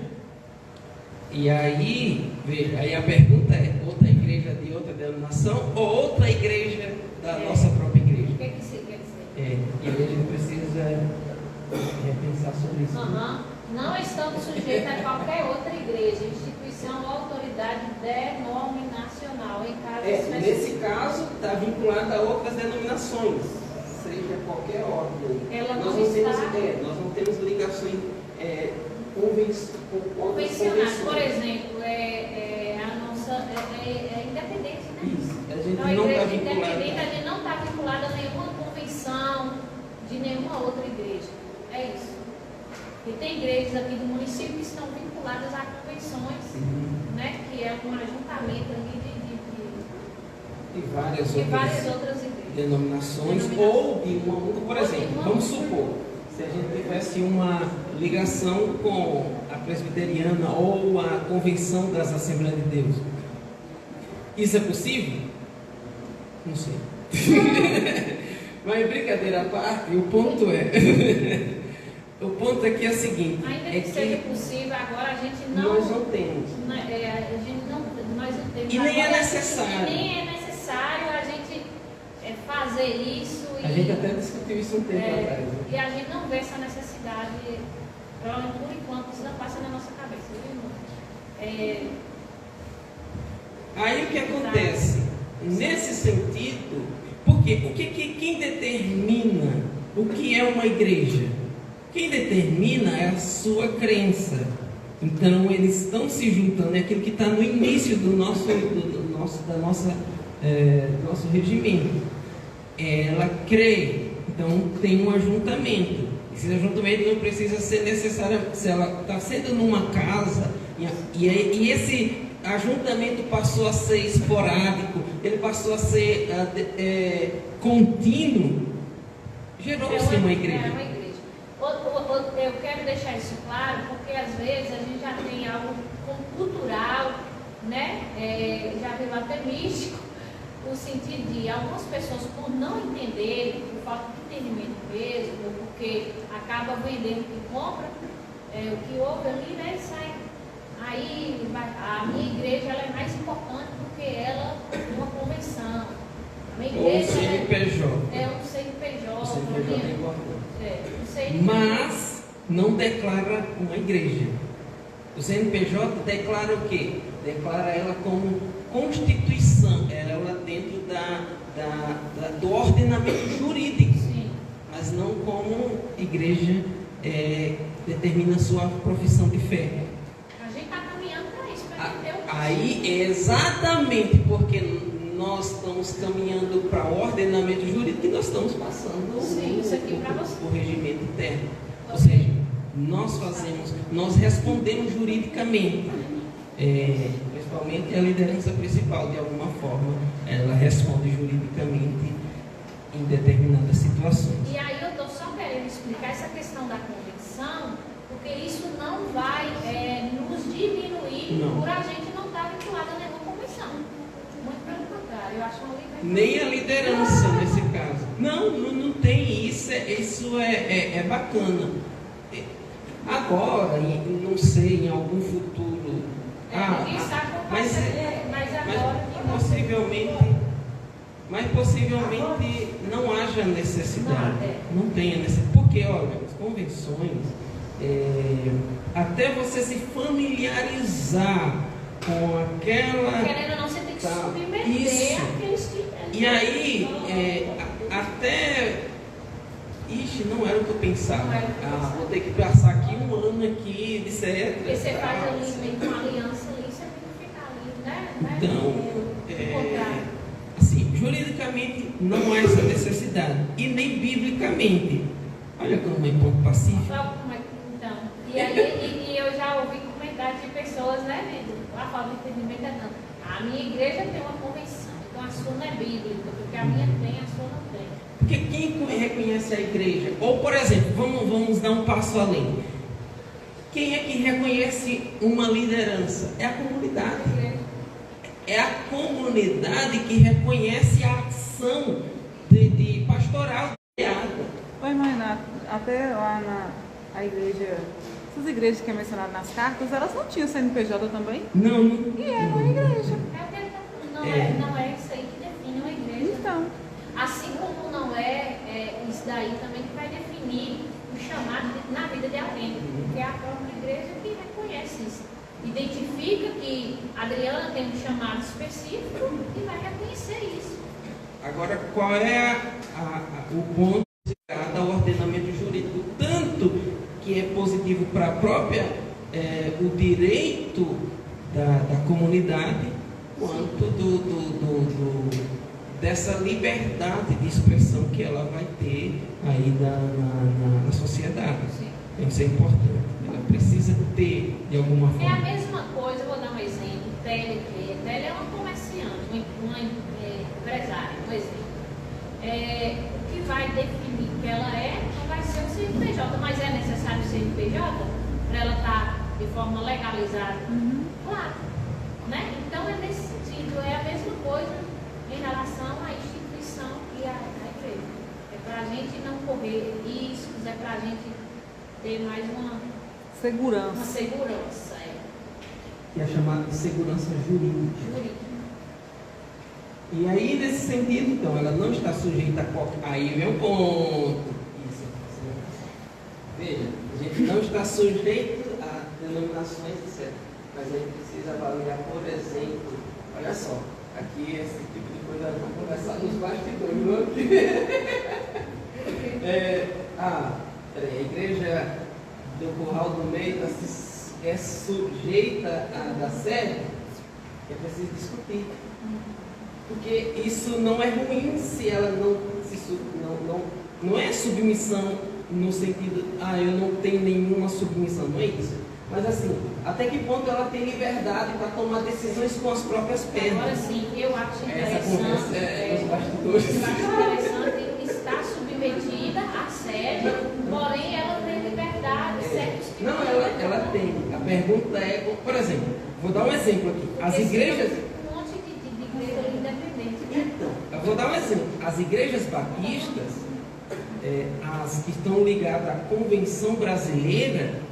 Speaker 1: E aí, veja, aí a pergunta é, outra igreja de outra denominação ou outra igreja da nossa própria igreja?
Speaker 2: O que isso quer dizer?
Speaker 1: E aí a gente precisa repensar sobre isso.
Speaker 2: Não estamos sujeitos a qualquer outra igreja, instituição ou autoridade denominacional, em caso específico.
Speaker 1: Nesse caso, está vinculada a outras denominações, seja qualquer ordem. Nós não temos ligações
Speaker 2: convencionais. Por exemplo, a nossa é independente, né?
Speaker 1: Isso. A gente
Speaker 2: então, a
Speaker 1: não
Speaker 2: igreja
Speaker 1: está vinculada.
Speaker 2: Independente, a gente não está vinculada a nenhuma convenção de nenhuma outra igreja. É isso. E tem igrejas aqui do município que estão vinculadas a convenções, né? Que é um ajuntamento ali
Speaker 1: de várias outras igrejas. Denominações. Ou de uma, por exemplo, vamos supor, se a gente tivesse uma ligação com a presbiteriana ou a convenção das Assembleias de Deus. Isso é possível? Não sei. Mas brincadeira à parte, o ponto é O ponto aqui é o seguinte,
Speaker 2: Ainda
Speaker 1: é
Speaker 2: que seja
Speaker 1: que
Speaker 2: possível, agora a gente não...
Speaker 1: nós não temos.
Speaker 2: Nós não temos.
Speaker 1: E nem é
Speaker 2: Agora,
Speaker 1: necessário.
Speaker 2: E nem é necessário a gente fazer isso.
Speaker 1: A gente até discutiu isso um tempo atrás. Né?
Speaker 2: E a gente não vê essa necessidade, por enquanto, isso não passa na nossa cabeça, viu?
Speaker 1: Aí o que acontece? Nesse sentido, porque quem determina o que é uma igreja? Quem determina é a sua crença. Então eles estão se juntando, é aquilo que está no início do nosso regimento. Ela crê, então tem um ajuntamento. Esse ajuntamento não precisa ser necessário, se ela está sendo numa casa, e esse ajuntamento passou a ser esporádico, ele passou a ser contínuo, gerou-se uma igreja.
Speaker 2: É uma igreja. Eu quero deixar isso claro, porque às vezes a gente já tem algo cultural, né? Já virou até místico, no sentido de algumas pessoas, por não entenderem, por falta de entendimento mesmo, ou porque acaba vendendo o que compra, o que ouve ali, né? Sai. Aí a minha igreja ela é mais importante do que ela numa convenção. A minha igreja
Speaker 1: ou CNPJ.
Speaker 2: É um CNPJ.
Speaker 1: O CNPJ é importante.
Speaker 2: Mas
Speaker 1: não declara uma igreja. O CNPJ declara o quê? Declara ela como constituição, ela dentro do ordenamento jurídico.
Speaker 2: Sim.
Speaker 1: Mas não como igreja determina a sua profissão de fé.
Speaker 2: A gente está caminhando para isso, para entender o que
Speaker 1: Aí, exatamente porque nós estamos caminhando para o ordenamento jurídico que nós estamos passando o regimento interno. Ou seja, nós respondemos juridicamente, principalmente a liderança principal, de alguma forma, ela responde juridicamente em determinadas situações.
Speaker 2: E aí eu estou só querendo explicar essa questão da convenção, porque isso não vai nos diminuir por a gente não estar vinculado a nenhuma convenção. Muito pelo contrário, eu acho uma liberdade.
Speaker 1: Nem a liderança nesse caso. Não tem isso. Isso é bacana. Agora, não sei, em algum futuro. Mas possivelmente não haja necessidade. Não tenha necessidade. Porque, olha, as convenções, até você se familiarizar com aquela.
Speaker 2: Querendo ou não, você tem que submeter aqueles que.
Speaker 1: E aí, até. Ixi, não era o que eu pensava. Vou ter que passar aqui um ano aqui, etc.
Speaker 2: Porque você faz ali com aliança ali, você tem que ficar ali, né?
Speaker 1: Então, assim, juridicamente não há essa necessidade. E nem biblicamente. Olha como é ponto pacífico.
Speaker 2: Então, e eu já ouvi comentários de pessoas, né, Vitor? A falta de entendimento é não. A minha igreja tem uma convenção, então a sua não é bíblica, porque a minha tem, a sua não tem.
Speaker 1: Porque quem reconhece a igreja? Ou, por exemplo, vamos dar um passo além. Quem é que reconhece uma liderança? É a comunidade. É a comunidade que reconhece a ação de pastoral.
Speaker 3: Oi, mãe, até lá na igreja, essas igrejas que é mencionado nas cartas, elas não tinham CNPJ também?
Speaker 1: Não.
Speaker 3: E é uma igreja.
Speaker 2: Não é isso aí que define uma igreja.
Speaker 3: Então.
Speaker 2: Assim como não é isso daí também que vai definir o chamado na vida de alguém, porque é a própria igreja que reconhece isso. Identifica que a Adriana tem um chamado específico e vai reconhecer isso.
Speaker 1: Agora, qual é o ponto do ordenamento jurídico? Tanto que é positivo para a própria, o direito da comunidade, quanto dessa liberdade de expressão que ela vai ter aí na sociedade.
Speaker 2: Sim.
Speaker 1: Isso é importante. Ela precisa ter, de alguma forma.
Speaker 2: É a mesma coisa, eu vou dar um exemplo. Télia é uma comerciante, uma empresária, um exemplo. O que vai definir que ela não vai ser o CNPJ, mas é necessário o CNPJ para ela estar de forma legalizada? Claro. Né? Então é nesse sentido, é a mesma coisa em relação à instituição e à igreja. É para a gente não correr riscos, é para a gente ter mais uma
Speaker 3: Segurança.
Speaker 2: segurança
Speaker 1: Que é chamada de segurança jurídica.
Speaker 2: jurídica.
Speaker 1: E aí, nesse sentido, então, ela não está sujeita a qualquer... Aí vem um ponto. Isso. Veja, a gente não está sujeito a denominações, etc. Mas a gente precisa avaliar, por exemplo, olha só, aqui esse tipo de coisa nós vamos conversar nos bastidores, não? A igreja do Curral do Meio é sujeita da sede, é preciso discutir. Porque isso não é ruim se ela não é submissão no sentido, eu não tenho nenhuma submissão, não é isso. Mas assim, até que ponto ela tem liberdade para tomar decisões com as próprias pernas?
Speaker 2: Agora sim, eu acho
Speaker 1: Essa conversa
Speaker 2: interessante.
Speaker 1: nos bastidores.
Speaker 2: Eu acho interessante estar submetida à sede, porém ela tem liberdade, certos tipos
Speaker 1: Não,
Speaker 2: de
Speaker 1: ela tem. A pergunta é, por exemplo, vou dar um exemplo aqui. As
Speaker 2: Porque
Speaker 1: igrejas.
Speaker 2: tem um monte de igreja independente, né?
Speaker 1: Então, eu vou dar um exemplo. As igrejas batistas, as que estão ligadas à Convenção Brasileira,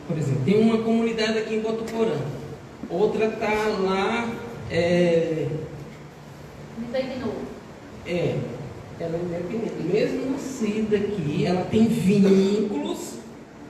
Speaker 1: por exemplo, tem uma comunidade aqui em Botuporã, outra está lá.
Speaker 2: Não tem de novo.
Speaker 1: Ela é independente. Mesmo assim daqui, ela tem vínculos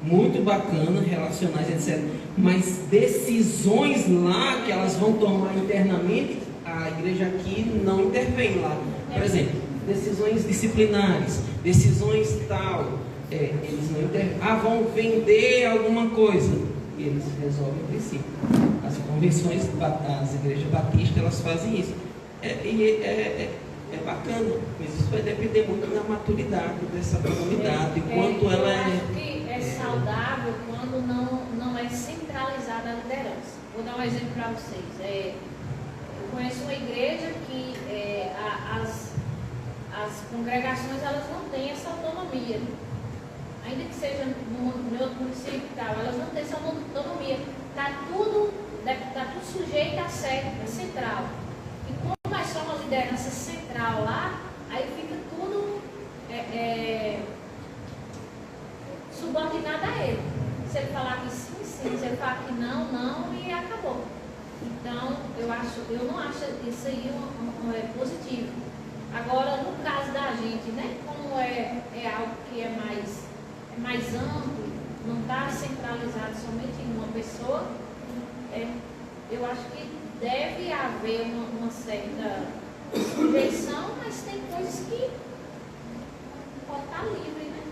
Speaker 1: muito bacanas, relacionais, etc. Mas decisões lá que elas vão tomar internamente, a igreja aqui não intervém lá. Por exemplo, decisões disciplinares, decisões tal, eles não intervêm. Vão vender alguma coisa, e eles resolvem em princípio. As convenções, as igrejas batistas, elas fazem isso. É bacana, mas isso vai depender muito da maturidade dessa comunidade, quanto ela
Speaker 2: Eu acho que é saudável quando não é centralizada a liderança. Vou dar um exemplo para vocês. Eu conheço uma igreja que as congregações elas não têm essa autonomia. Ainda que seja no outro município e tal, elas não têm essa autonomia. Está tudo sujeito à sede central. E como nós somos a liderança central lá, aí fica tudo subordinado a ele. Se ele falar que sim, sim, se ele falar que não, não, e acabou. Então, eu não acho isso aí positivo. Agora, no caso da gente, né, como é algo que é mais amplo, não está centralizado somente em uma pessoa, eu acho que deve haver uma certa sujeição, mas tem coisas que pode estar livre, né?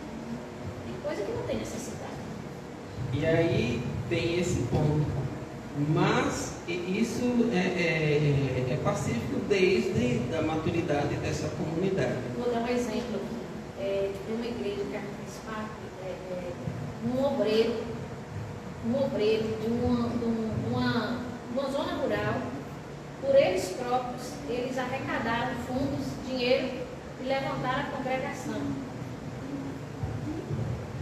Speaker 2: Tem coisa que não tem necessidade.
Speaker 1: E aí tem esse ponto. Mas isso é pacífico desde a maturidade dessa comunidade.
Speaker 2: Vou dar um exemplo aqui. Tem uma igreja que faz parte, um obreiro de uma zona rural. Por eles próprios, eles arrecadaram fundos, dinheiro e levantaram a congregação.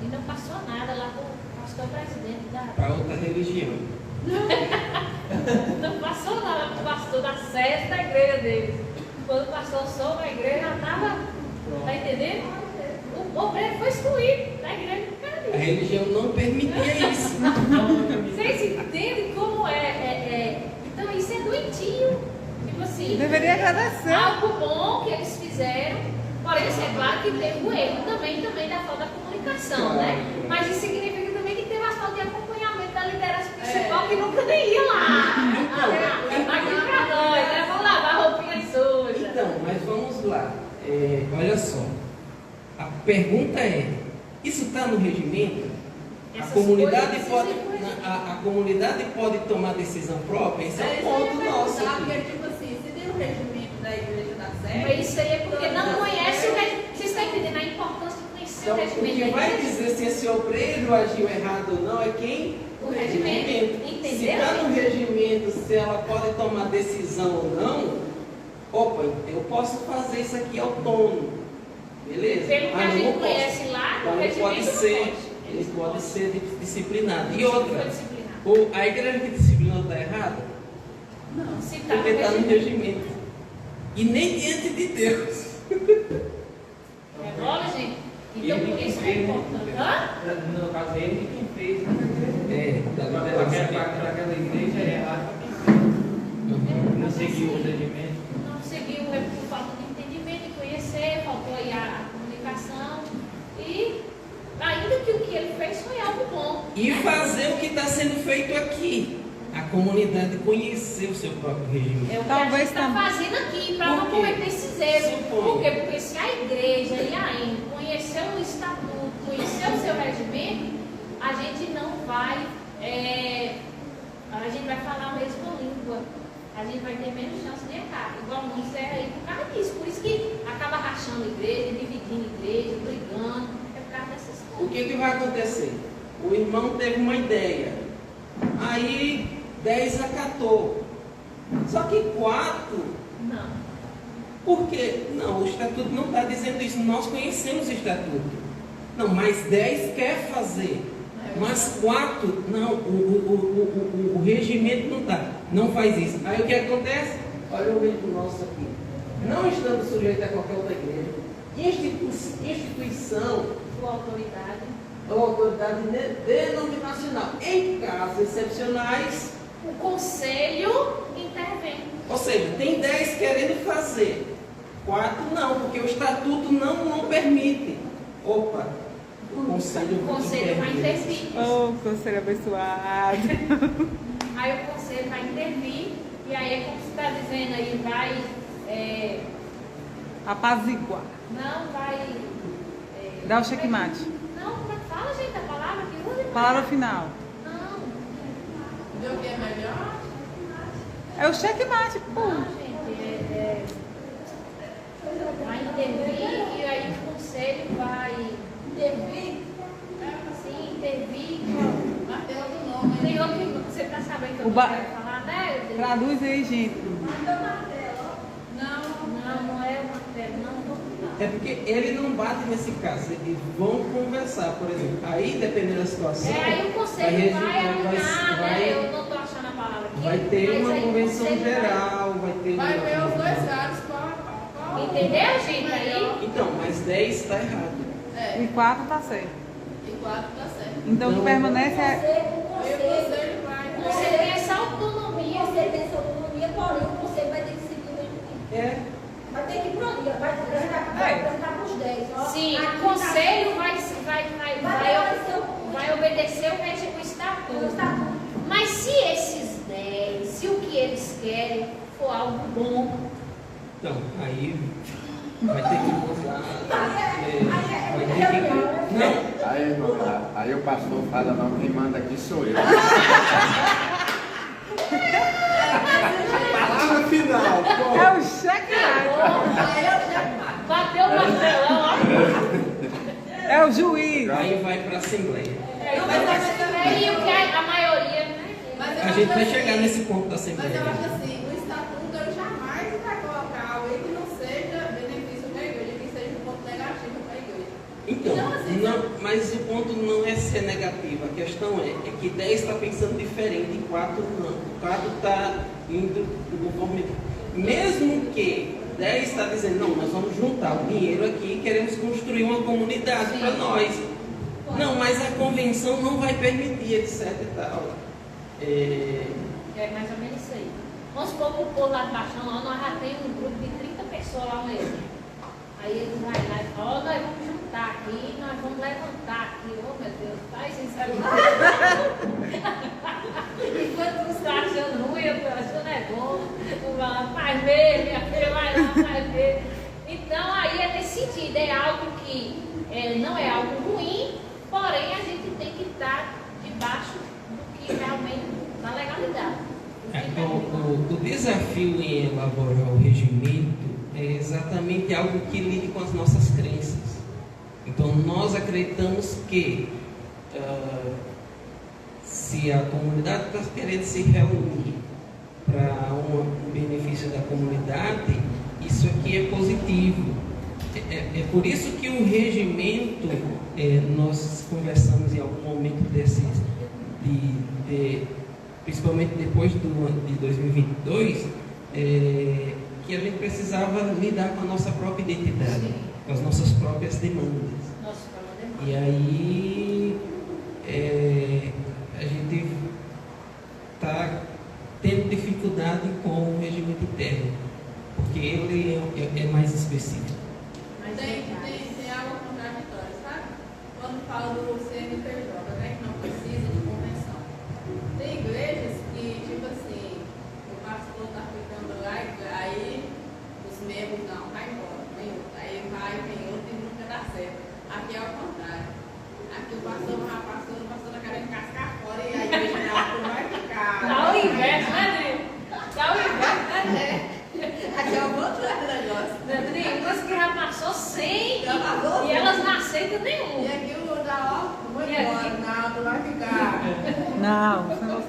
Speaker 2: E não passou nada lá para o pastor presidente
Speaker 1: para outra religião.
Speaker 2: Não passou nada para o pastor da sede da igreja deles. Quando o pastor soube a igreja, já estava. Está entendendo? O obreiro foi excluído da igreja do cara.
Speaker 1: A religião não permitia isso.
Speaker 2: Vocês entendem como Então isso é doentio. Tipo assim.
Speaker 3: Deveria agradecer.
Speaker 2: Algo bom que eles fizeram. Porém, é claro que teve o erro também da falta da comunicação, né? Mas isso significa também que teve a falta de acompanhamento da liderança principal que nunca nem ia lá. Aqui pra nós, né? Vamos lavar a roupinha suja.
Speaker 1: Então, mas vamos lá. Olha só. A pergunta isso está no regimento? A comunidade pode tomar decisão própria? Esse é o ponto nosso.
Speaker 4: Porque, tipo assim, se tem o regimento da igreja da sede.
Speaker 2: Mas isso aí é porque não conhece o regimento. Vocês estão entendendo a importância de conhecer
Speaker 1: Então,
Speaker 2: o
Speaker 1: o
Speaker 2: regimento
Speaker 1: que
Speaker 2: da
Speaker 1: vai
Speaker 2: igreja?
Speaker 1: dizer se esse obreiro agiu errado ou não é quem?
Speaker 2: O regimento.
Speaker 1: Se
Speaker 2: Entendeu?
Speaker 1: está no regimento, se ela pode tomar decisão ou não, eu posso fazer isso aqui autônomo. Beleza?
Speaker 2: Pelo que a
Speaker 1: Mas não
Speaker 2: gente
Speaker 1: posso.
Speaker 2: conhece lá,
Speaker 1: Então,
Speaker 2: o
Speaker 1: ele pode
Speaker 2: regimento
Speaker 1: ser,
Speaker 2: não pode.
Speaker 1: ele pode ser disciplinado. E outra,
Speaker 2: Foi disciplinado.
Speaker 1: a igreja que disciplinou está errada?
Speaker 2: Não, se está
Speaker 1: Porque está no regimento. E nem diante de Deus.
Speaker 2: Agora, gente, Então, por isso que é importante. Hã?
Speaker 5: No caso, ele quem fez, né?
Speaker 1: Da liderança.
Speaker 5: Aquela igreja é errada quem fez. Não seguiu o regimento.
Speaker 2: Não seguiu, é por falta de entendimento, de conhecer, faltou aí a comunicação. E ainda que o que ele fez foi algo bom.
Speaker 1: E fazer o que está sendo feito aqui. A comunidade conhecer o seu próprio regimento.
Speaker 2: É o que
Speaker 3: Talvez
Speaker 2: a gente está
Speaker 3: também.
Speaker 2: fazendo aqui para não
Speaker 1: Por quê?
Speaker 2: cometer esses erros.
Speaker 1: Suponho.
Speaker 2: Por quê? Porque se a igreja e a INE conhecer o estatuto, conhecer o seu regimento, a gente não vai, a gente vai falar a mesma língua. A gente vai ter menos chance de errar. Igual muitos erram aí por causa disso. Por isso que acaba rachando a igreja, dividindo a igreja, brigando. É por causa dessas
Speaker 1: O
Speaker 2: coisas.
Speaker 1: que vai acontecer? O irmão teve uma ideia. Aí 10 acatou. Só que 4,
Speaker 2: Não.
Speaker 1: por quê? Não, o estatuto não está dizendo isso. Nós conhecemos o estatuto. Não, mas 10 quer fazer. Mas 4, não, o regimento não está. Não faz isso. Aí o que acontece? Olha o exemplo nosso aqui. Não estamos sujeitos a qualquer outra igreja. Instituição
Speaker 2: Sua autoridade.
Speaker 1: ou autoridade denominacional. Em casos excepcionais,
Speaker 2: O conselho intervém.
Speaker 1: ou seja, tem 10 querendo fazer, 4 não, porque o estatuto não permite. Opa, o
Speaker 2: O conselho vai intervir.
Speaker 3: Oh, conselho abençoado.
Speaker 2: Aí o conselho vai intervir. E aí, como você está dizendo aí, vai.
Speaker 3: Apaziguar.
Speaker 2: Não vai.
Speaker 3: Dá o checkmate.
Speaker 2: Não, como é que fala, gente? A palavra que usa?
Speaker 3: Palavra final.
Speaker 2: Não,
Speaker 4: Deu o que é melhor?
Speaker 3: É o checkmate, pô.
Speaker 2: não, gente. Vai intervir e aí o conselho vai.
Speaker 4: Intervir?
Speaker 2: Sim, intervir.
Speaker 4: Mas tem outro nome.
Speaker 2: Tem outro. Você está sabendo que eu
Speaker 3: O
Speaker 2: não
Speaker 3: ba-
Speaker 2: quero falar, né?
Speaker 3: Traduz aí, gente.
Speaker 2: Não é o martelo, não.
Speaker 1: É porque ele não bate nesse caso, eles vão conversar, por exemplo. Aí, dependendo da situação,
Speaker 2: Aí o conselho vai alinhar,
Speaker 1: vai-
Speaker 2: né? Eu não estou achando a palavra aqui.
Speaker 1: vai ter
Speaker 2: mas
Speaker 1: uma
Speaker 2: aí o
Speaker 1: convenção
Speaker 2: conselho
Speaker 1: geral, vai ter
Speaker 4: Vai ver os
Speaker 1: uma...
Speaker 4: dois lados, qual
Speaker 2: Entendeu, gente? Aí.
Speaker 1: Então, mas 10 está errado.
Speaker 4: É,
Speaker 3: E 4 tá certo.
Speaker 4: e 4 tá certo.
Speaker 3: Então o que
Speaker 1: Não.
Speaker 3: permanece é.
Speaker 4: Aí o conselho vai.
Speaker 2: Você tem essa autonomia.
Speaker 6: Você tem essa autonomia, porém o conselho vai ter que seguir o regimento.
Speaker 1: É.
Speaker 6: Vai ter que ir para onde? Vai apresentar para os 10. Ó.
Speaker 2: Sim,
Speaker 6: Aqui
Speaker 2: o
Speaker 6: tá-
Speaker 2: conselho vai obedecer o
Speaker 6: o
Speaker 2: estatuto.
Speaker 6: estatuto.
Speaker 2: Mas se esses 10, se o que eles querem for algo bom,
Speaker 1: Então, aí vai ter que mudar. Vai ter que... Não,
Speaker 7: Aí, irmão, aí o pastor fala, não, quem manda aqui sou eu.
Speaker 1: palavra final. Pô.
Speaker 3: É o checkmate.
Speaker 2: bateu o martelão, ó.
Speaker 3: É o juiz.
Speaker 1: Aí vai para a Assembleia.
Speaker 2: E o que a maioria, né?
Speaker 4: Mas eu
Speaker 1: A
Speaker 4: acho
Speaker 1: gente vai
Speaker 4: assim-
Speaker 1: chegar nesse ponto da
Speaker 4: Mas
Speaker 1: Assembleia.
Speaker 4: eu acho assim, no estatuto eu jamais vai colocar algo aí que não seja benefício para a igreja, que seja um ponto negativo para a igreja.
Speaker 1: Então,
Speaker 4: Não, assim,
Speaker 1: não, mas o ponto não é ser negativo. A questão é que 10 está pensando diferente e 4 não. 4 está indo conforme. Mesmo que 10 está dizendo, não, nós vamos juntar o dinheiro aqui e queremos construir uma comunidade para nós. Não, mas a convenção não vai permitir, etc e tal.
Speaker 2: É mais ou menos isso aí. Vamos supor que o povo lá de baixo, nós já temos um grupo de 30 pessoas lá no evento. Aí eles vão lá e falam, ó, nós vamos juntar aqui, nós vamos levantar aqui. Oh meu Deus, faz isso aí. Enquanto você está achando ruim, eu estou achando é bom. Tu vai lá, faz ver, minha filha, vai lá, faz ver. Então aí é nesse sentido, é algo que não é algo ruim, porém a gente tem que estar debaixo do que realmente da legalidade.
Speaker 1: O desafio em elaborar o regimento é exatamente algo que lide com as nossas crenças. Então, nós acreditamos que se a comunidade está querendo se reunir para um benefício da comunidade, isso aqui é positivo. É por isso que o regimento, nós conversamos em algum momento desses, principalmente depois do ano de 2022, que a gente precisava lidar com a nossa própria identidade, com as nossas próprias demandas.
Speaker 2: Nosso
Speaker 1: E aí a gente está tendo dificuldade com o regimento interno, porque ele é mais específico.
Speaker 2: Mas
Speaker 4: Tem algo contraditório, sabe? Quando fala do CNPJ, né, que não precisa de convenção. Tem igrejas que, tipo assim, o pastor está ficando lá e aí os membros não, vai embora, tem outro. Aí vai, tem outro e nunca dá certo. Aqui é o contrário. Aqui o pastor tá querendo cascar fora e a igreja não vai ficar.
Speaker 2: Tá o inverso, né, Dri? Tá o inverso, né?
Speaker 4: Aqui é o contrário do negócio.
Speaker 2: Tem umas que já passou 100
Speaker 4: Já passou
Speaker 2: e
Speaker 4: 100.
Speaker 2: elas não aceitam
Speaker 4: E
Speaker 2: nenhum.
Speaker 4: aqui o da ó, vou
Speaker 2: E
Speaker 4: embora,
Speaker 2: aqui?
Speaker 4: não, tu vai ficar.
Speaker 3: Não.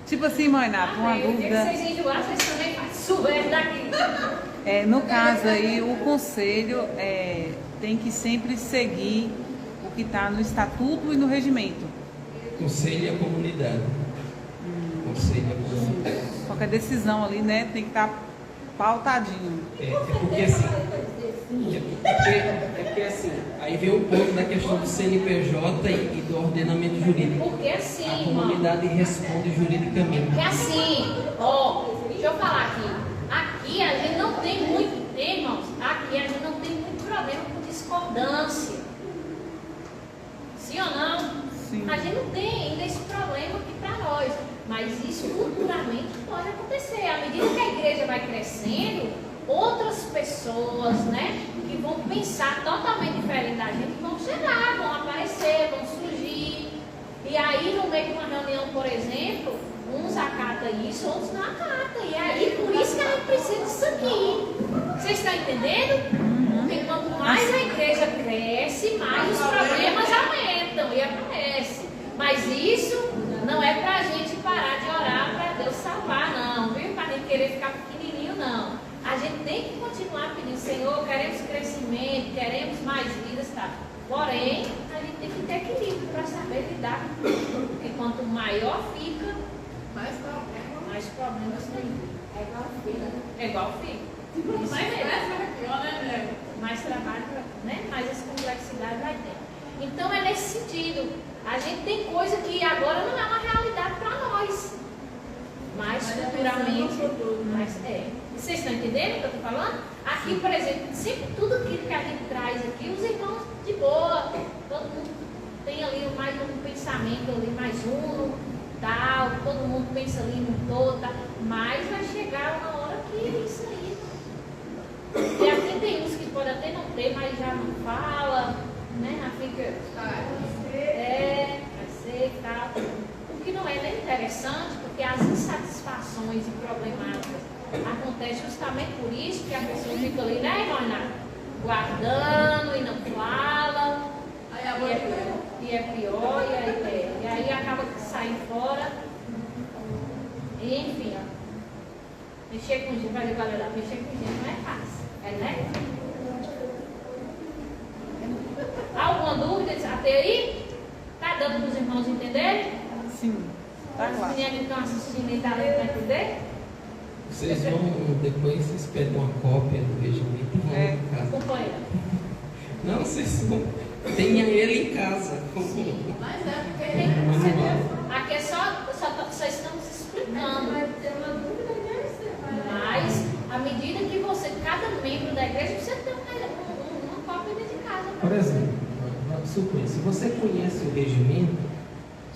Speaker 3: Tipo assim, mãe Nath, uma
Speaker 2: O dia que
Speaker 3: dúvida.
Speaker 2: vocês enjoarem, vocês também fazem subir daqui.
Speaker 3: No caso aí, o conselho tem que sempre seguir o que está no estatuto e no regimento.
Speaker 1: Conselho e a comunidade. Conselho e a comunidade.
Speaker 3: Qualquer decisão ali, né, tem que estar pautadinho.
Speaker 1: É porque assim. É porque assim, aí vem o ponto da questão do CNPJ e do ordenamento jurídico.
Speaker 2: Porque
Speaker 1: A
Speaker 2: assim, irmão.
Speaker 1: comunidade responde juridicamente.
Speaker 2: Porque assim, ó, deixa eu falar aqui. Aqui a gente não tem muito, irmãos, aqui a gente não tem muito problema com discordância. Sim ou não?
Speaker 3: Sim.
Speaker 2: A gente não tem ainda esse problema aqui para nós. Mas isso futuramente pode acontecer. À medida que a igreja vai crescendo, outras pessoas, né, que vão pensar totalmente diferente da gente, vão chegar, vão aparecer, vão surgir. E aí, no meio de uma reunião, por exemplo, uns acatam isso, outros não acatam. E aí, por isso que a gente precisa disso aqui. Vocês estão entendendo? Porque quanto mais a igreja cresce, mais os problemas aumentam e aparecem. Mas isso não é para a gente parar de orar para Deus salvar, não, viu? Para a gente querer ficar pequenininho, não. A gente tem que continuar pedindo, Senhor, queremos crescimento, queremos mais vidas, tá? Porém, a gente tem que ter equilíbrio para saber lidar com tudo. Porque quanto maior fica, mais problemas tem.
Speaker 6: É igual filho.
Speaker 2: É igual filho. Isso
Speaker 4: Mas
Speaker 2: mesmo.
Speaker 4: é pior, né?
Speaker 2: Mais trabalho, né? Mais essa complexidade vai ter. Então é nesse sentido. A gente tem coisa que agora não é uma realidade para nós. Mas futuramente. Vocês estão entendendo o que eu estou falando? Aqui, por exemplo, sempre tudo aquilo que a gente traz aqui, os irmãos de boa, todo mundo tem ali mais um pensamento ali, mais uno, tal, todo mundo pensa ali no todo, tal, mas vai chegar uma hora que é isso aí. E aqui tem uns que podem até não ter, mas já não fala, né? Já fica. Vai ser e tal. O que não é nem interessante, porque as insatisfações e problemáticas acontecem justamente por isso que a pessoa fica ali, né, Renato? Guardando e não fala. E é pior, e aí acaba saindo fora. E enfim, ó. Mexer com gente, vai galera, mexer com gente não é fácil. Né? Alguma dúvida até aí? Tá dando para os irmãos entenderem?
Speaker 3: Sim, tá
Speaker 2: Os
Speaker 3: claro.
Speaker 2: meninos que estão assistindo e tá lendo para entender?
Speaker 1: Vocês vão, depois vocês pedem uma cópia do regimento e vão em casa.
Speaker 2: Companheira.
Speaker 1: Não, vocês vão. Tenha ele em casa.
Speaker 4: Mas é porque
Speaker 2: Tem que
Speaker 1: Manual.
Speaker 2: aqui é só estamos explicando. Mas, à medida que você, cada membro da igreja, precisa ter uma cópia dentro de casa.
Speaker 1: Por exemplo, suponha, se você conhece o regimento,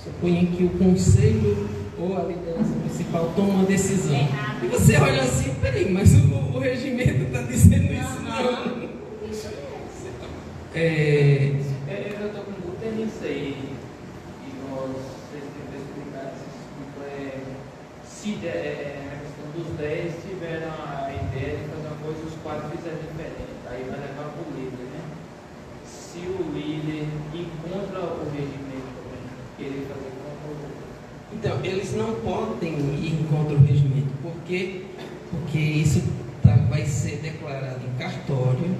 Speaker 1: suponha que o conselho ou a liderança principal toma uma decisão.
Speaker 2: Errado.
Speaker 1: E você olha assim, peraí, mas o regimento está dizendo isso, não.
Speaker 2: Isso mesmo.
Speaker 5: Eu estou com dúvida nisso aí. E vocês têm que explicar se a questão dos 10 tiveram a ideia de fazer uma coisa e os 4 fizeram diferente. Aí vai levar para o líder, né? Se o líder encontra o regimento também, querer fazer contra o.
Speaker 1: Então, eles não podem ir contra o regimento, porque isso vai ser declarado em cartório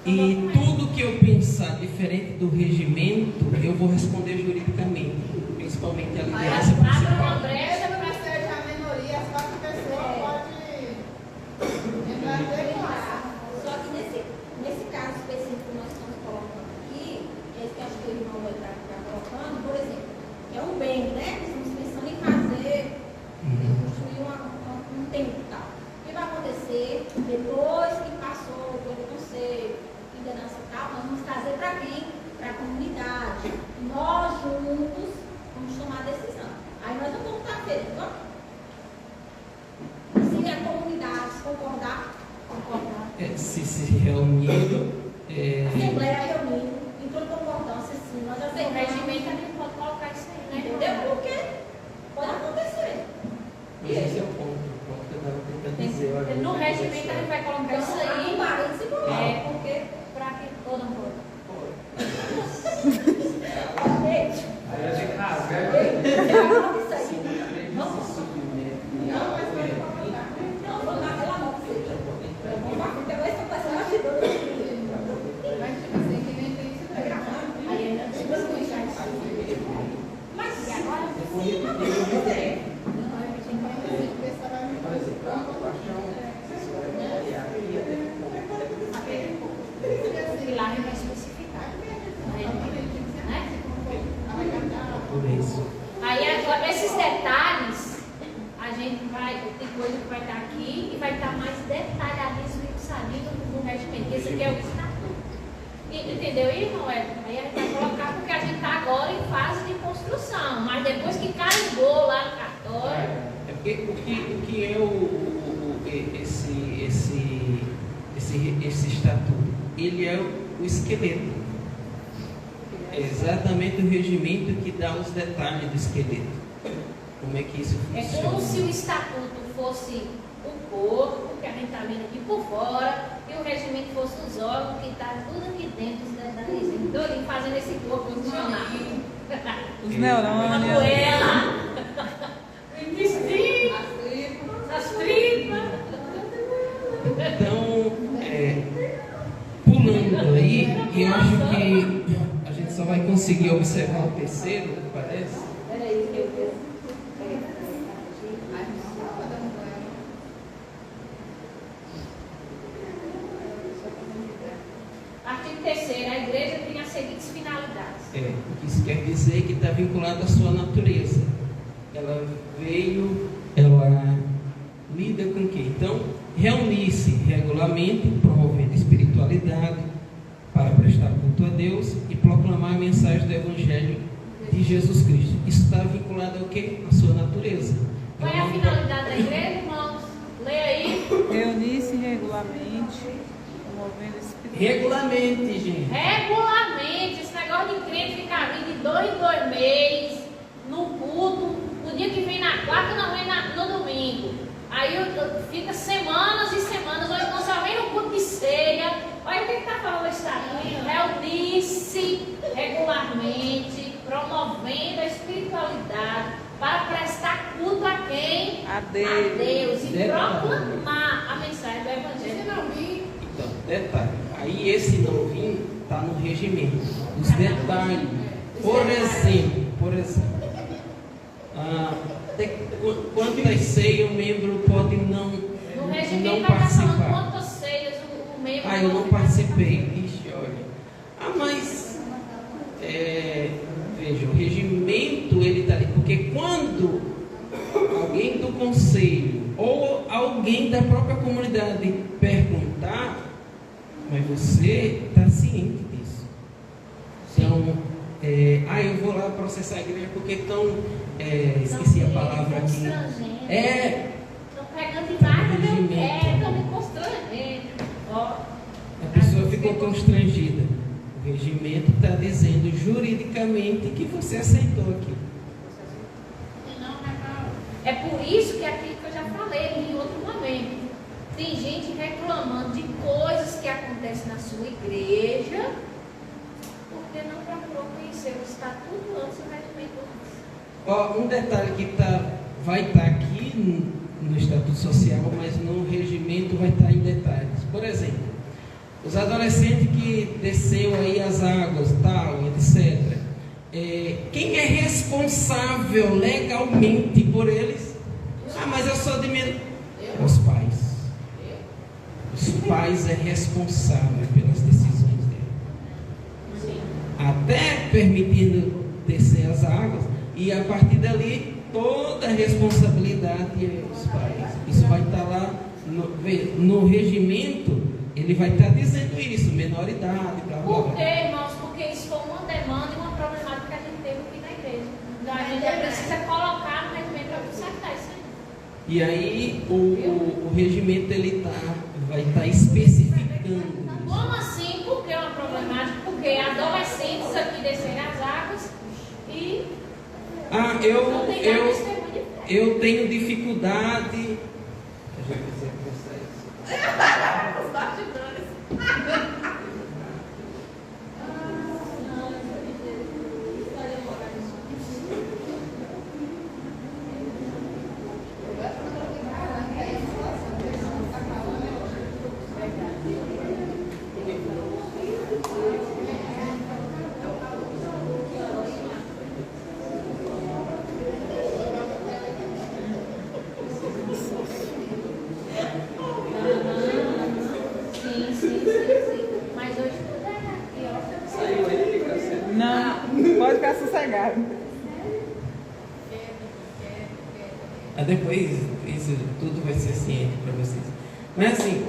Speaker 1: e tudo que eu pensar diferente do regimento, eu vou responder juridicamente, principalmente a liderança
Speaker 2: Abra uma
Speaker 1: principal.
Speaker 2: brecha
Speaker 4: Essa vai ser a minoria, as 4 pessoas podem entrar e declarar.
Speaker 6: Só que nesse caso específico que nós estamos colocando aqui, esse que acho que o irmão Depois que passou pelo conselho, liderança e tal, nós vamos trazer para aqui, para a comunidade. Nós juntos vamos tomar a decisão. Aí nós não vamos estar feitos, não? Se a comunidade concordar,
Speaker 1: Se reunindo.
Speaker 6: Assembleia reunida, entrou em concordância, sim, nós
Speaker 2: Tem
Speaker 6: aceitamos.
Speaker 2: regimento, a gente pode colocar isso aí, né?
Speaker 6: Entendeu? Porque pode acontecer.
Speaker 1: Mas esse é o ponto que eu estava tentando dizer. Olha,
Speaker 2: No regimento a gente vai colocar isso aí.
Speaker 6: Parece bom.
Speaker 2: Porque para que todo mundo.
Speaker 6: Gente,
Speaker 5: Aí eu tenho que rasgar.
Speaker 6: isso aí. Vamos lá, pelo amor de Deus. Vamos lá, porque vai ser passando a vida.
Speaker 4: Mas, tipo assim, que nem tem isso daí.
Speaker 2: Aí ainda tem que deixar isso.
Speaker 6: Mas e agora?
Speaker 1: Depois
Speaker 6: Sim, mas vamos fazer.
Speaker 4: Não, a gente vai ver se vai
Speaker 1: por exemplo, a paixão,
Speaker 2: E lá a gente vai especificar. Né?
Speaker 1: por isso.
Speaker 2: Aí agora, esses detalhes, a gente vai, tem coisa que vai estar aqui e vai estar mais detalhadíssimo e sabido no regimento. Esse aqui é o estatuto. Entendeu, irmão? Aí a gente vai colocar porque a gente está agora em fase de construção. Mas depois que carimbou lá no cartório.
Speaker 1: É porque o que é esse estatuto? Ele é o esqueleto. É exatamente o regimento que dá os detalhes do esqueleto. Como é que isso
Speaker 2: É
Speaker 1: funciona?
Speaker 2: como se o estatuto fosse o corpo, que a gente está vendo aqui por fora, e o regimento fosse os órgãos, que está tudo aqui dentro, os detalhes, todinho fazendo esse corpo funcionar.
Speaker 3: Os
Speaker 2: A
Speaker 3: neurônios.
Speaker 2: moela, o intestino, as tripas.
Speaker 1: Então, pulando aí, e eu acho que a gente só vai conseguir observar o terceiro, parece.
Speaker 2: Peraí, que eu vejo.
Speaker 4: A gente só pode dar um banho.
Speaker 2: Artigo 3º, a igreja tem as seguintes finalidades.
Speaker 1: Isso quer dizer que está vinculado à sua natureza. Ela veio, ela lida com o quê? Então, reunir-se regularmente, promovendo espiritualidade para prestar culto a Deus e proclamar a mensagem do Evangelho de Jesus Cristo. Isso está vinculado ao quê? À sua natureza.
Speaker 2: Qual é a finalidade da igreja, irmãos? Leia aí.
Speaker 3: Reunir-se regularmente, promovendo espírito.
Speaker 1: Regularmente, gente.
Speaker 2: Regularmente, esse negócio de crente ficar vindo de 2 em 2 meses, no culto, no dia que vem na quarta, não vem no domingo. Aí fica semanas e semanas, hoje não só vem no culto de ceia. Olha o que está falando esse estatuto. Reunir-se regularmente, promovendo a espiritualidade, para prestar culto a quem?
Speaker 3: A Deus.
Speaker 2: E
Speaker 1: Detalhe.
Speaker 2: proclamar a mensagem do
Speaker 4: Se
Speaker 2: Evangelho.
Speaker 4: não vir,
Speaker 1: Então, detalhe. Aí esse não vir está no regimento. Os detalhes. Por exemplo, quantas ceias o membro pode não
Speaker 2: No regimento vai estar falando
Speaker 1: participar?
Speaker 2: quantas ceias o membro
Speaker 1: Ah, eu não
Speaker 2: pode
Speaker 1: participei. Ixi, olha. Ah, mas veja, o regimento ele está ali, porque quando alguém do conselho ou alguém da própria comunidade perguntar, mas você está ciente disso. Então, eu vou lá processar a igreja porque estão, esqueci a palavra aqui.
Speaker 2: Estão pegando demais no meu pé, estão me constrangendo. Ó,
Speaker 1: A pessoa ficou constrangida. O regimento está dizendo juridicamente que você aceitou aquilo.
Speaker 2: é por isso que aquilo que eu já falei em outro momento. Tem gente reclamando de coisas que acontecem na sua igreja porque não procurou conhecer o estatuto antes e o regimento antes.
Speaker 1: Ó, um detalhe que vai estar aqui no Estatuto Social, mas no regimento vai estar em detalhes. Por exemplo, os adolescentes que desceu aí as águas, tal, etc. Quem é responsável legalmente por eles? Ah, mas eu sou de medo. Os pais. Os pais é responsável pelas decisões dele. Até permitindo descer as águas, e a partir dali toda a responsabilidade é dos pais. Isso vai estar lá no regimento, ele vai estar dizendo isso, menoridade, blá, blá, blá.
Speaker 2: Por quê, irmãos? Porque isso foi uma demanda e uma problemática que a gente teve aqui na igreja. Então a gente precisa colocar no regimento para consertar isso aí.
Speaker 1: E aí o regimento ele vai estar especificando.
Speaker 2: Como assim? Por que uma problemática? Porque adolescentes aqui descerem as águas e não tem água testemunha de fé.
Speaker 1: eu tenho dificuldade.
Speaker 4: Os bastidores.
Speaker 2: Sim. Mas hoje tudo é aqui, ó.
Speaker 5: Saiu aí, Graciela?
Speaker 3: Não, pode ficar sossegado.
Speaker 1: Depois isso tudo vai ser ciente para vocês. Mas assim,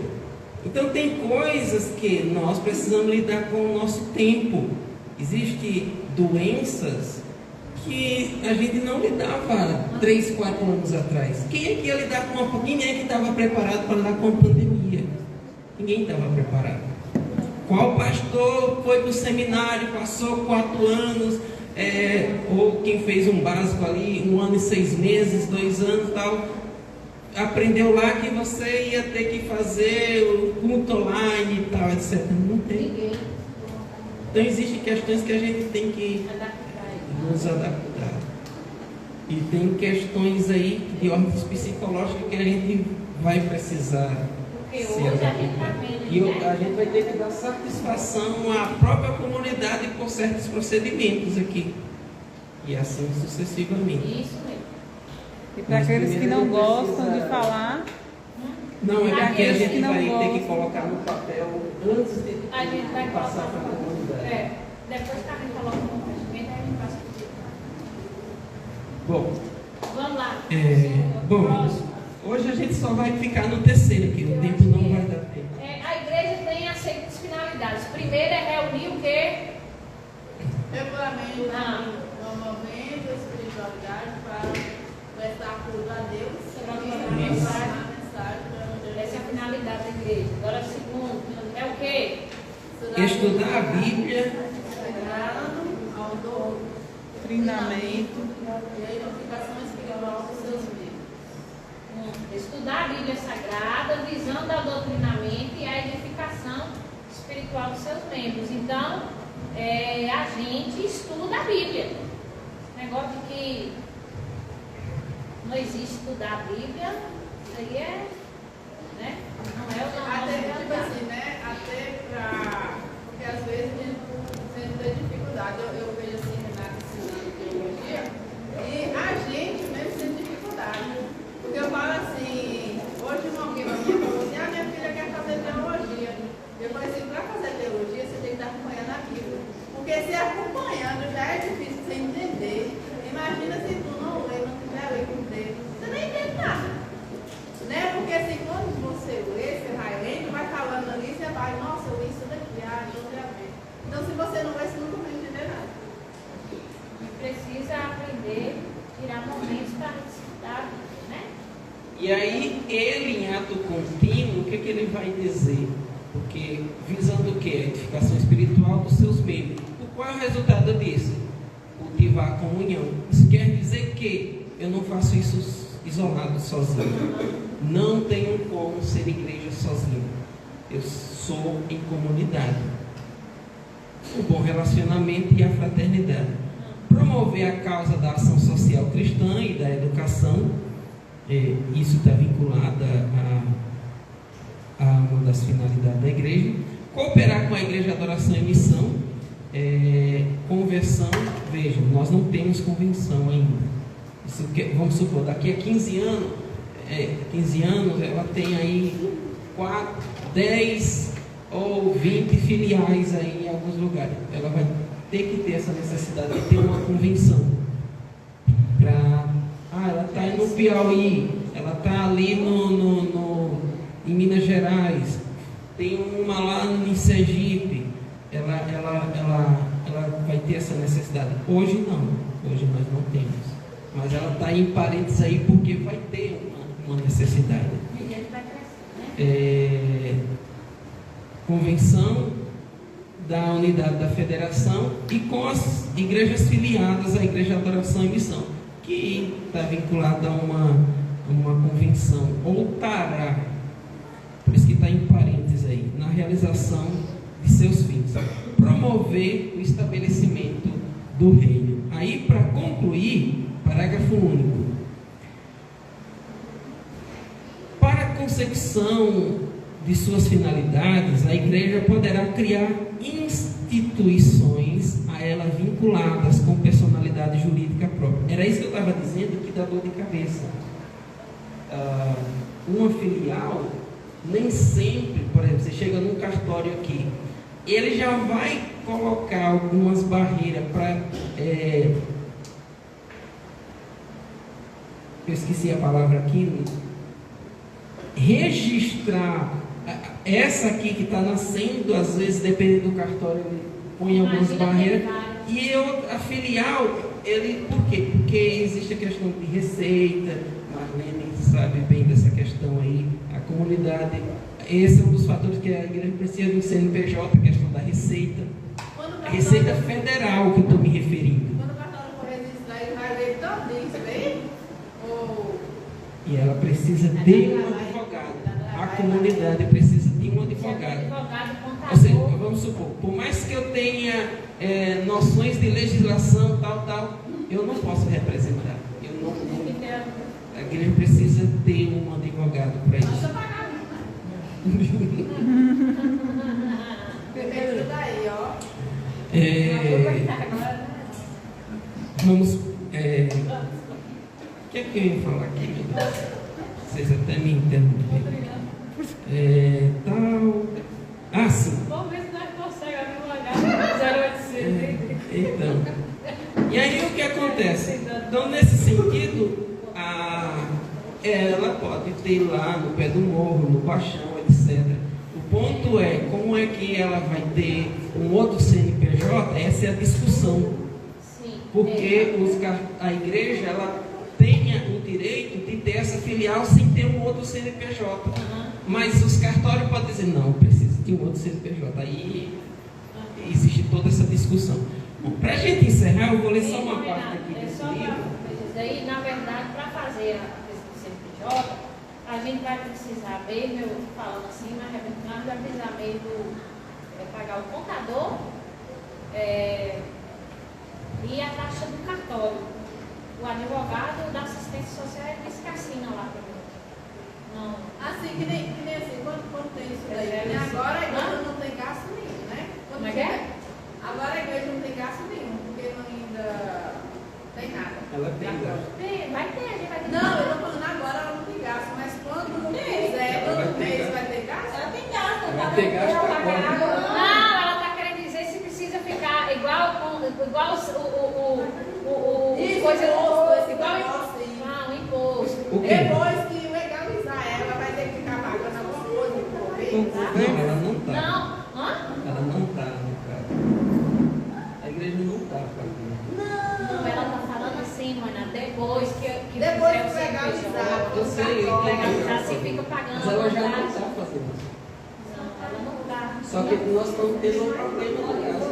Speaker 1: então tem coisas que nós precisamos lidar com o nosso tempo. Existem doenças que a gente não lidava 3, 4 anos atrás. Quem é que ia lidar com uma... Quem é que estava preparado para lidar com a pandemia? Ninguém estava preparado. Qual pastor foi para o seminário, passou 4 anos, ou quem fez um básico ali, 1 ano e 6 meses, 2 anos e tal, aprendeu lá que você ia ter que fazer o culto online e tal, etc. Não tem. Então existem questões que a gente tem que nos adaptar. E tem questões aí de ordem psicológica que a gente vai precisar
Speaker 2: Porque
Speaker 1: se
Speaker 2: hoje a gente
Speaker 1: adaptar.
Speaker 2: está vendo,
Speaker 1: E
Speaker 2: né?
Speaker 1: a gente vai ter que dar satisfação à própria comunidade por certos procedimentos aqui. E assim sucessivamente.
Speaker 2: Isso mesmo.
Speaker 3: E para
Speaker 1: Mas
Speaker 3: aqueles que
Speaker 1: primeiro
Speaker 3: não
Speaker 1: eu
Speaker 3: gostam
Speaker 1: preciso-
Speaker 3: de falar,
Speaker 1: Não, é porque a
Speaker 2: Aqueles
Speaker 1: gente
Speaker 3: que não
Speaker 1: vai ter que
Speaker 3: gostam.
Speaker 1: colocar no papel antes de
Speaker 2: A gente vai
Speaker 1: passar
Speaker 2: colocar
Speaker 1: para a comunidade.
Speaker 2: depois que a gente coloca no regimento, aí a gente passa por isso.
Speaker 1: Bom,
Speaker 2: Vamos lá.
Speaker 1: bom,
Speaker 2: Próximo.
Speaker 1: hoje a gente só vai ficar no terceiro aqui, o tempo não vai dar tempo.
Speaker 2: A igreja tem as seguintes finalidades. Primeiro é reunir o quê?
Speaker 4: Regulamento, promovendo a espiritualidade para prestar culto a Deus e
Speaker 2: Proclamar
Speaker 4: a
Speaker 2: a
Speaker 4: mensagem do Evangelho.
Speaker 2: Essa é a finalidade da igreja. Agora, segundo, é o quê?
Speaker 1: Estudar a Bíblia,
Speaker 4: Sagrado ao
Speaker 3: treinamento,
Speaker 4: e a edificação espiritual dos seus membros.
Speaker 2: Estudar a Bíblia Sagrada, visando ao doutrinamento e a edificação espiritual dos seus membros. Então, a gente estuda a Bíblia. Esse negócio de que não existe estudar a Bíblia, isso aí é, né? Não é o nosso
Speaker 4: Até, tipo
Speaker 2: realidade.
Speaker 4: assim, né? Até pra. Porque às vezes a gente tem dificuldade. Eu vejo assim, Renata ensinando teologia, e a gente mesmo tem dificuldade. Porque eu falo assim, hoje alguém falou assim, minha filha quer fazer teologia. Eu falei assim, para fazer teologia você tem que estar acompanhando a Bíblia. Porque se acompanhando já é difícil você entender. Imagina se tu não lê, não tiver lei com Deus. Você não entende nada. Né? Porque assim, quando você lê, você vai lendo, vai falando ali, você vai, nossa, eu li isso daqui, eu já vi. Então se você não lê, você nunca vai entender nada.
Speaker 2: E precisa aprender, tirar momentos para estudar a Bíblia, né?
Speaker 1: e aí ele em ato contínuo, o que ele vai dizer? Porque visando o que? A edificação espiritual dos seus membros. Qual é o resultado disso? Cultivar a comunhão. Isso quer dizer que eu não faço isso isolado, sozinho. Não tenho como ser igreja sozinho. Eu sou em comunidade. O bom relacionamento e a fraternidade. Promover a causa da ação social cristã e da educação. Isso está vinculado a uma das finalidades da igreja. Cooperar com a igreja de adoração e missão. Conversão. Vejam, nós não temos convenção ainda. Isso vamos supor, daqui a 15 anos ela tem aí 4, 10 ou 20 filiais aí em alguns lugares. Ela vai ter que ter essa necessidade de ter uma convenção. Ela está no Piauí, ela está ali em Minas Gerais, tem uma lá em Sergipe, ela vai ter essa necessidade. Hoje não, hoje nós não temos. Mas ela está em parênteses aí porque vai ter uma necessidade.
Speaker 2: E ele vai crescer, né?
Speaker 1: Convenção da unidade da federação e com as igrejas filiadas à Igreja de Adoração e Missão, que está vinculada a uma convenção, ou estará, por isso que está em parênteses aí, na realização de seus fins, promover o estabelecimento do reino. Aí, para concluir, parágrafo único. Para a consecução de suas finalidades, a igreja poderá criar instituições a ela vinculadas com personalidade jurídica própria. Era isso que eu estava dizendo, que dá dor de cabeça. Uma filial, nem sempre, por exemplo, você chega num cartório aqui, ele já vai colocar algumas barreiras para... eu esqueci a palavra aqui, registrar essa aqui que está nascendo, às vezes, dependendo do cartório, ele põe algumas barreiras. E a filial, por quê? Porque existe a questão de receita, Marlene sabe bem dessa questão aí, a comunidade, esse é um dos fatores que a igreja precisa do CNPJ, a questão da receita. A receita federal que eu estou me referindo.
Speaker 4: Quando o cartório for registrar, ele vai ler todo isso aí?
Speaker 1: E ela precisa de um advogado. A comunidade precisa de um advogado. Ou seja, vamos supor, por mais que eu tenha noções de legislação, tal, eu não posso representar. A igreja precisa ter um advogado para isso.
Speaker 4: Depende daí, ó.
Speaker 1: Vamos. O que é que eu ia falar aqui, meu Deus? Vocês até me interromperam. Sim.
Speaker 2: Vamos ver se nós conseguimos advogar 0800.
Speaker 1: Então. E aí o que acontece? Então, nesse sentido, ela pode ter lá no pé do morro, no baixão, etc. O ponto é, como é que ela vai ter um outro CNPJ? Essa é a discussão.
Speaker 2: Sim.
Speaker 1: Porque a igreja, ela tenha o direito de ter essa filial sem ter um outro CNPJ. Mas os cartórios podem dizer, não, precisa de um outro CNPJ. Aí existe toda essa discussão. Bom, para a gente encerrar, eu vou ler só uma parte aqui desse livro.
Speaker 2: Daí, na verdade, para fazer a questão do CNPJ, a gente vai precisar mesmo, eu estou falando assim, mas nós vamos precisar mesmo pagar o contador e a taxa do cartório. O advogado da assistência social é desse que assina lá para mim. Não.
Speaker 4: Assim, que nem assim, quando tem isso daí, agora a igreja não tem gasto nenhum, né?
Speaker 2: Como é que é?
Speaker 4: Agora a igreja não tem gasto nenhum, porque não ainda tem nada.
Speaker 1: Ela tem gasto.
Speaker 2: Vai ter, a gente vai ter.
Speaker 4: Não, eu estou falando agora, ela não tem gasto, mas quando quiser, todo mês vai ter gasto?
Speaker 6: Ela tem gasto,
Speaker 1: Vai ter gasto agora.
Speaker 2: Não, ela está querendo dizer se precisa ficar igual o imposto.
Speaker 1: O quê?
Speaker 4: Depois que legalizar ela, vai ter que ficar pagando alguma coisa por governo, tá?
Speaker 1: Não, ela não está.
Speaker 2: Não. Hã?
Speaker 1: Ela não está, no caso. A igreja não está fazendo.
Speaker 2: Não, ela está falando assim, mana, depois que
Speaker 4: Depois
Speaker 2: fizer
Speaker 4: que
Speaker 2: o
Speaker 4: legalizar,
Speaker 1: Eu sei,
Speaker 2: legalizar, você fica pagando.
Speaker 1: Mas ela já não
Speaker 2: verdade.
Speaker 1: está fazendo.
Speaker 2: Não, ela não está.
Speaker 1: Só que nós estamos tendo um problema no caso.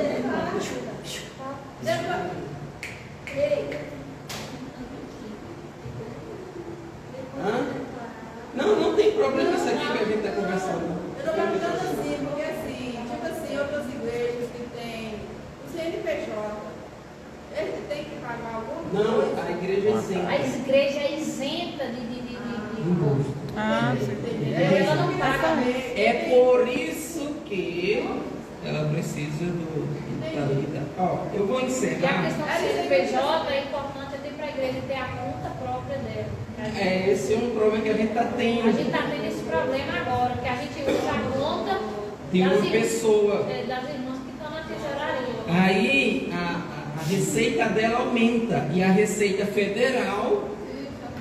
Speaker 1: Não tem problema isso aqui que a gente está conversando.
Speaker 4: Eu estou perguntando assim, porque assim, outras igrejas que têm o CNPJ, eles têm que pagar alguma coisa?
Speaker 1: Não, a igreja é isenta.
Speaker 2: A igreja é isenta de imposto. Ela não paga.
Speaker 1: É por isso que ela precisa da vida. Eu vou
Speaker 2: E a
Speaker 1: encerrar.
Speaker 2: questão do CNPJ é importante até para a igreja ter a conta própria dela.
Speaker 1: Esse é um problema que a gente está
Speaker 2: A
Speaker 1: tendo.
Speaker 2: gente está tendo esse problema agora, que a gente usa a conta
Speaker 1: De uma pessoa.
Speaker 2: das irmãs que estão na tesouraria.
Speaker 1: Aí a receita dela aumenta. E a receita federal.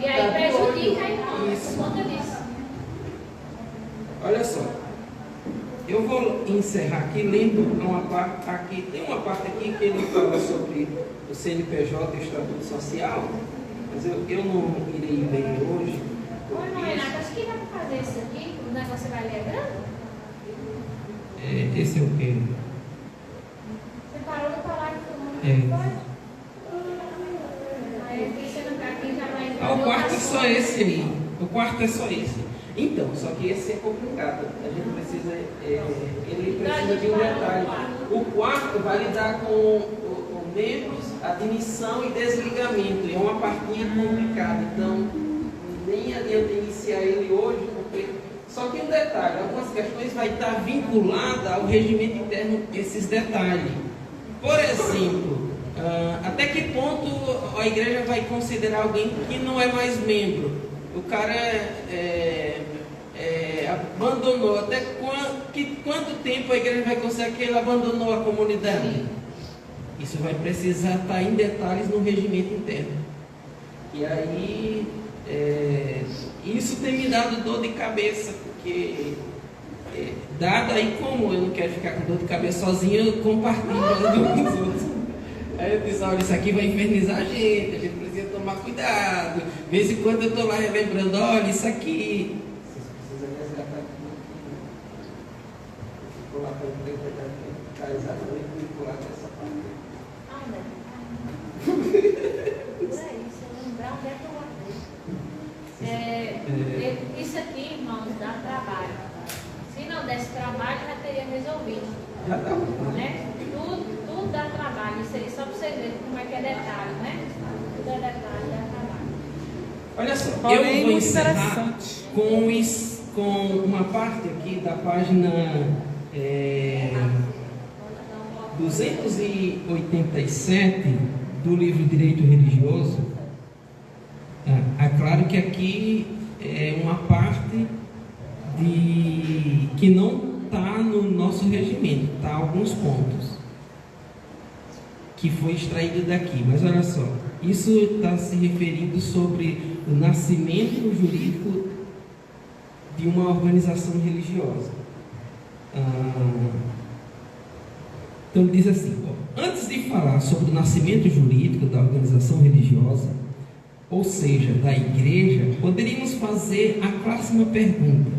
Speaker 2: E aí prejudica a irmã
Speaker 1: Isso.
Speaker 2: por conta disso.
Speaker 1: Olha só, eu vou encerrar aqui lendo uma parte aqui. Tem uma parte aqui que ele fala sobre o CNPJ e o Estatuto Social, mas eu não irei ler hoje.
Speaker 2: Ô, irmão Renato, acho que dá para fazer isso aqui, o negócio vai lembrando?
Speaker 1: Esse é o quê?
Speaker 2: Você parou no parágrafo, não
Speaker 1: É.
Speaker 2: foi? Aí aqui você não tá aqui, já vai entrar.
Speaker 1: O quarto é só esse aí. O quarto é só esse. Então, só que esse é complicado. A gente precisa, ele precisa de um detalhe. O quarto vai lidar com membros, admissão e desligamento. É uma partinha complicada. Então, nem adianta iniciar ele hoje, porque... Só que um detalhe, algumas questões vai estar vinculada ao regimento interno esses detalhes. Por exemplo, até que ponto a igreja vai considerar alguém que não é mais membro? O cara abandonou. Até quanto tempo a igreja vai considerar que ele abandonou a comunidade? Isso vai precisar estar em detalhes no regimento interno. E aí, isso tem me dado dor de cabeça, porque, dado aí como eu não quero ficar com dor de cabeça sozinho, eu compartilho com os outros. Aí eu disse, olha, isso aqui vai infernizar a gente precisa tomar cuidado. De vez em quando eu estou lá relembrando, olha, isso aqui. Vocês precisam resgatar tudo. Vou lá para ficar exatamente vinculado com essa parte.
Speaker 2: Ai, não. É isso, lembrar onde é que eu vou. Isso aqui, irmãos, dá trabalho. Se não desse trabalho, já teria resolvido.
Speaker 1: Já está.
Speaker 2: Né? Tudo dá trabalho. Isso aí só para vocês verem como é que é detalhe, né? Tudo é detalhe, dá trabalho.
Speaker 1: Olha só,
Speaker 3: Porém,
Speaker 1: eu vou
Speaker 3: muito
Speaker 1: encerrar
Speaker 3: interessante.
Speaker 1: com uma parte aqui da página 287 do livro Direito Religioso. É claro que aqui é uma parte que não está no nosso regimento, está alguns pontos que foi extraído daqui, mas olha só, isso está se referindo sobre o nascimento jurídico de uma organização religiosa. Então ele diz assim, antes de falar sobre o nascimento jurídico da organização religiosa, ou seja, da igreja, poderíamos fazer a clássica pergunta.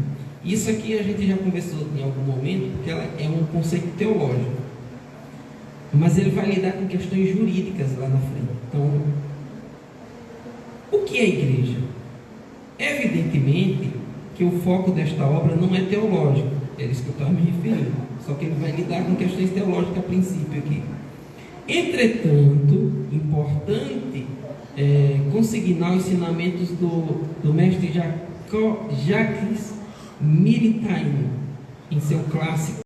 Speaker 1: Isso aqui a gente já conversou em algum momento, porque ela é um conceito teológico. Mas ele vai lidar com questões jurídicas lá na frente. Então, o que é igreja? Evidentemente que o foco desta obra não é teológico, é isso que eu estava me referindo. Só que ele vai lidar com questões teológicas a princípio aqui. Entretanto, importante consignar os ensinamentos do mestre Jacques Maritain em seu clássico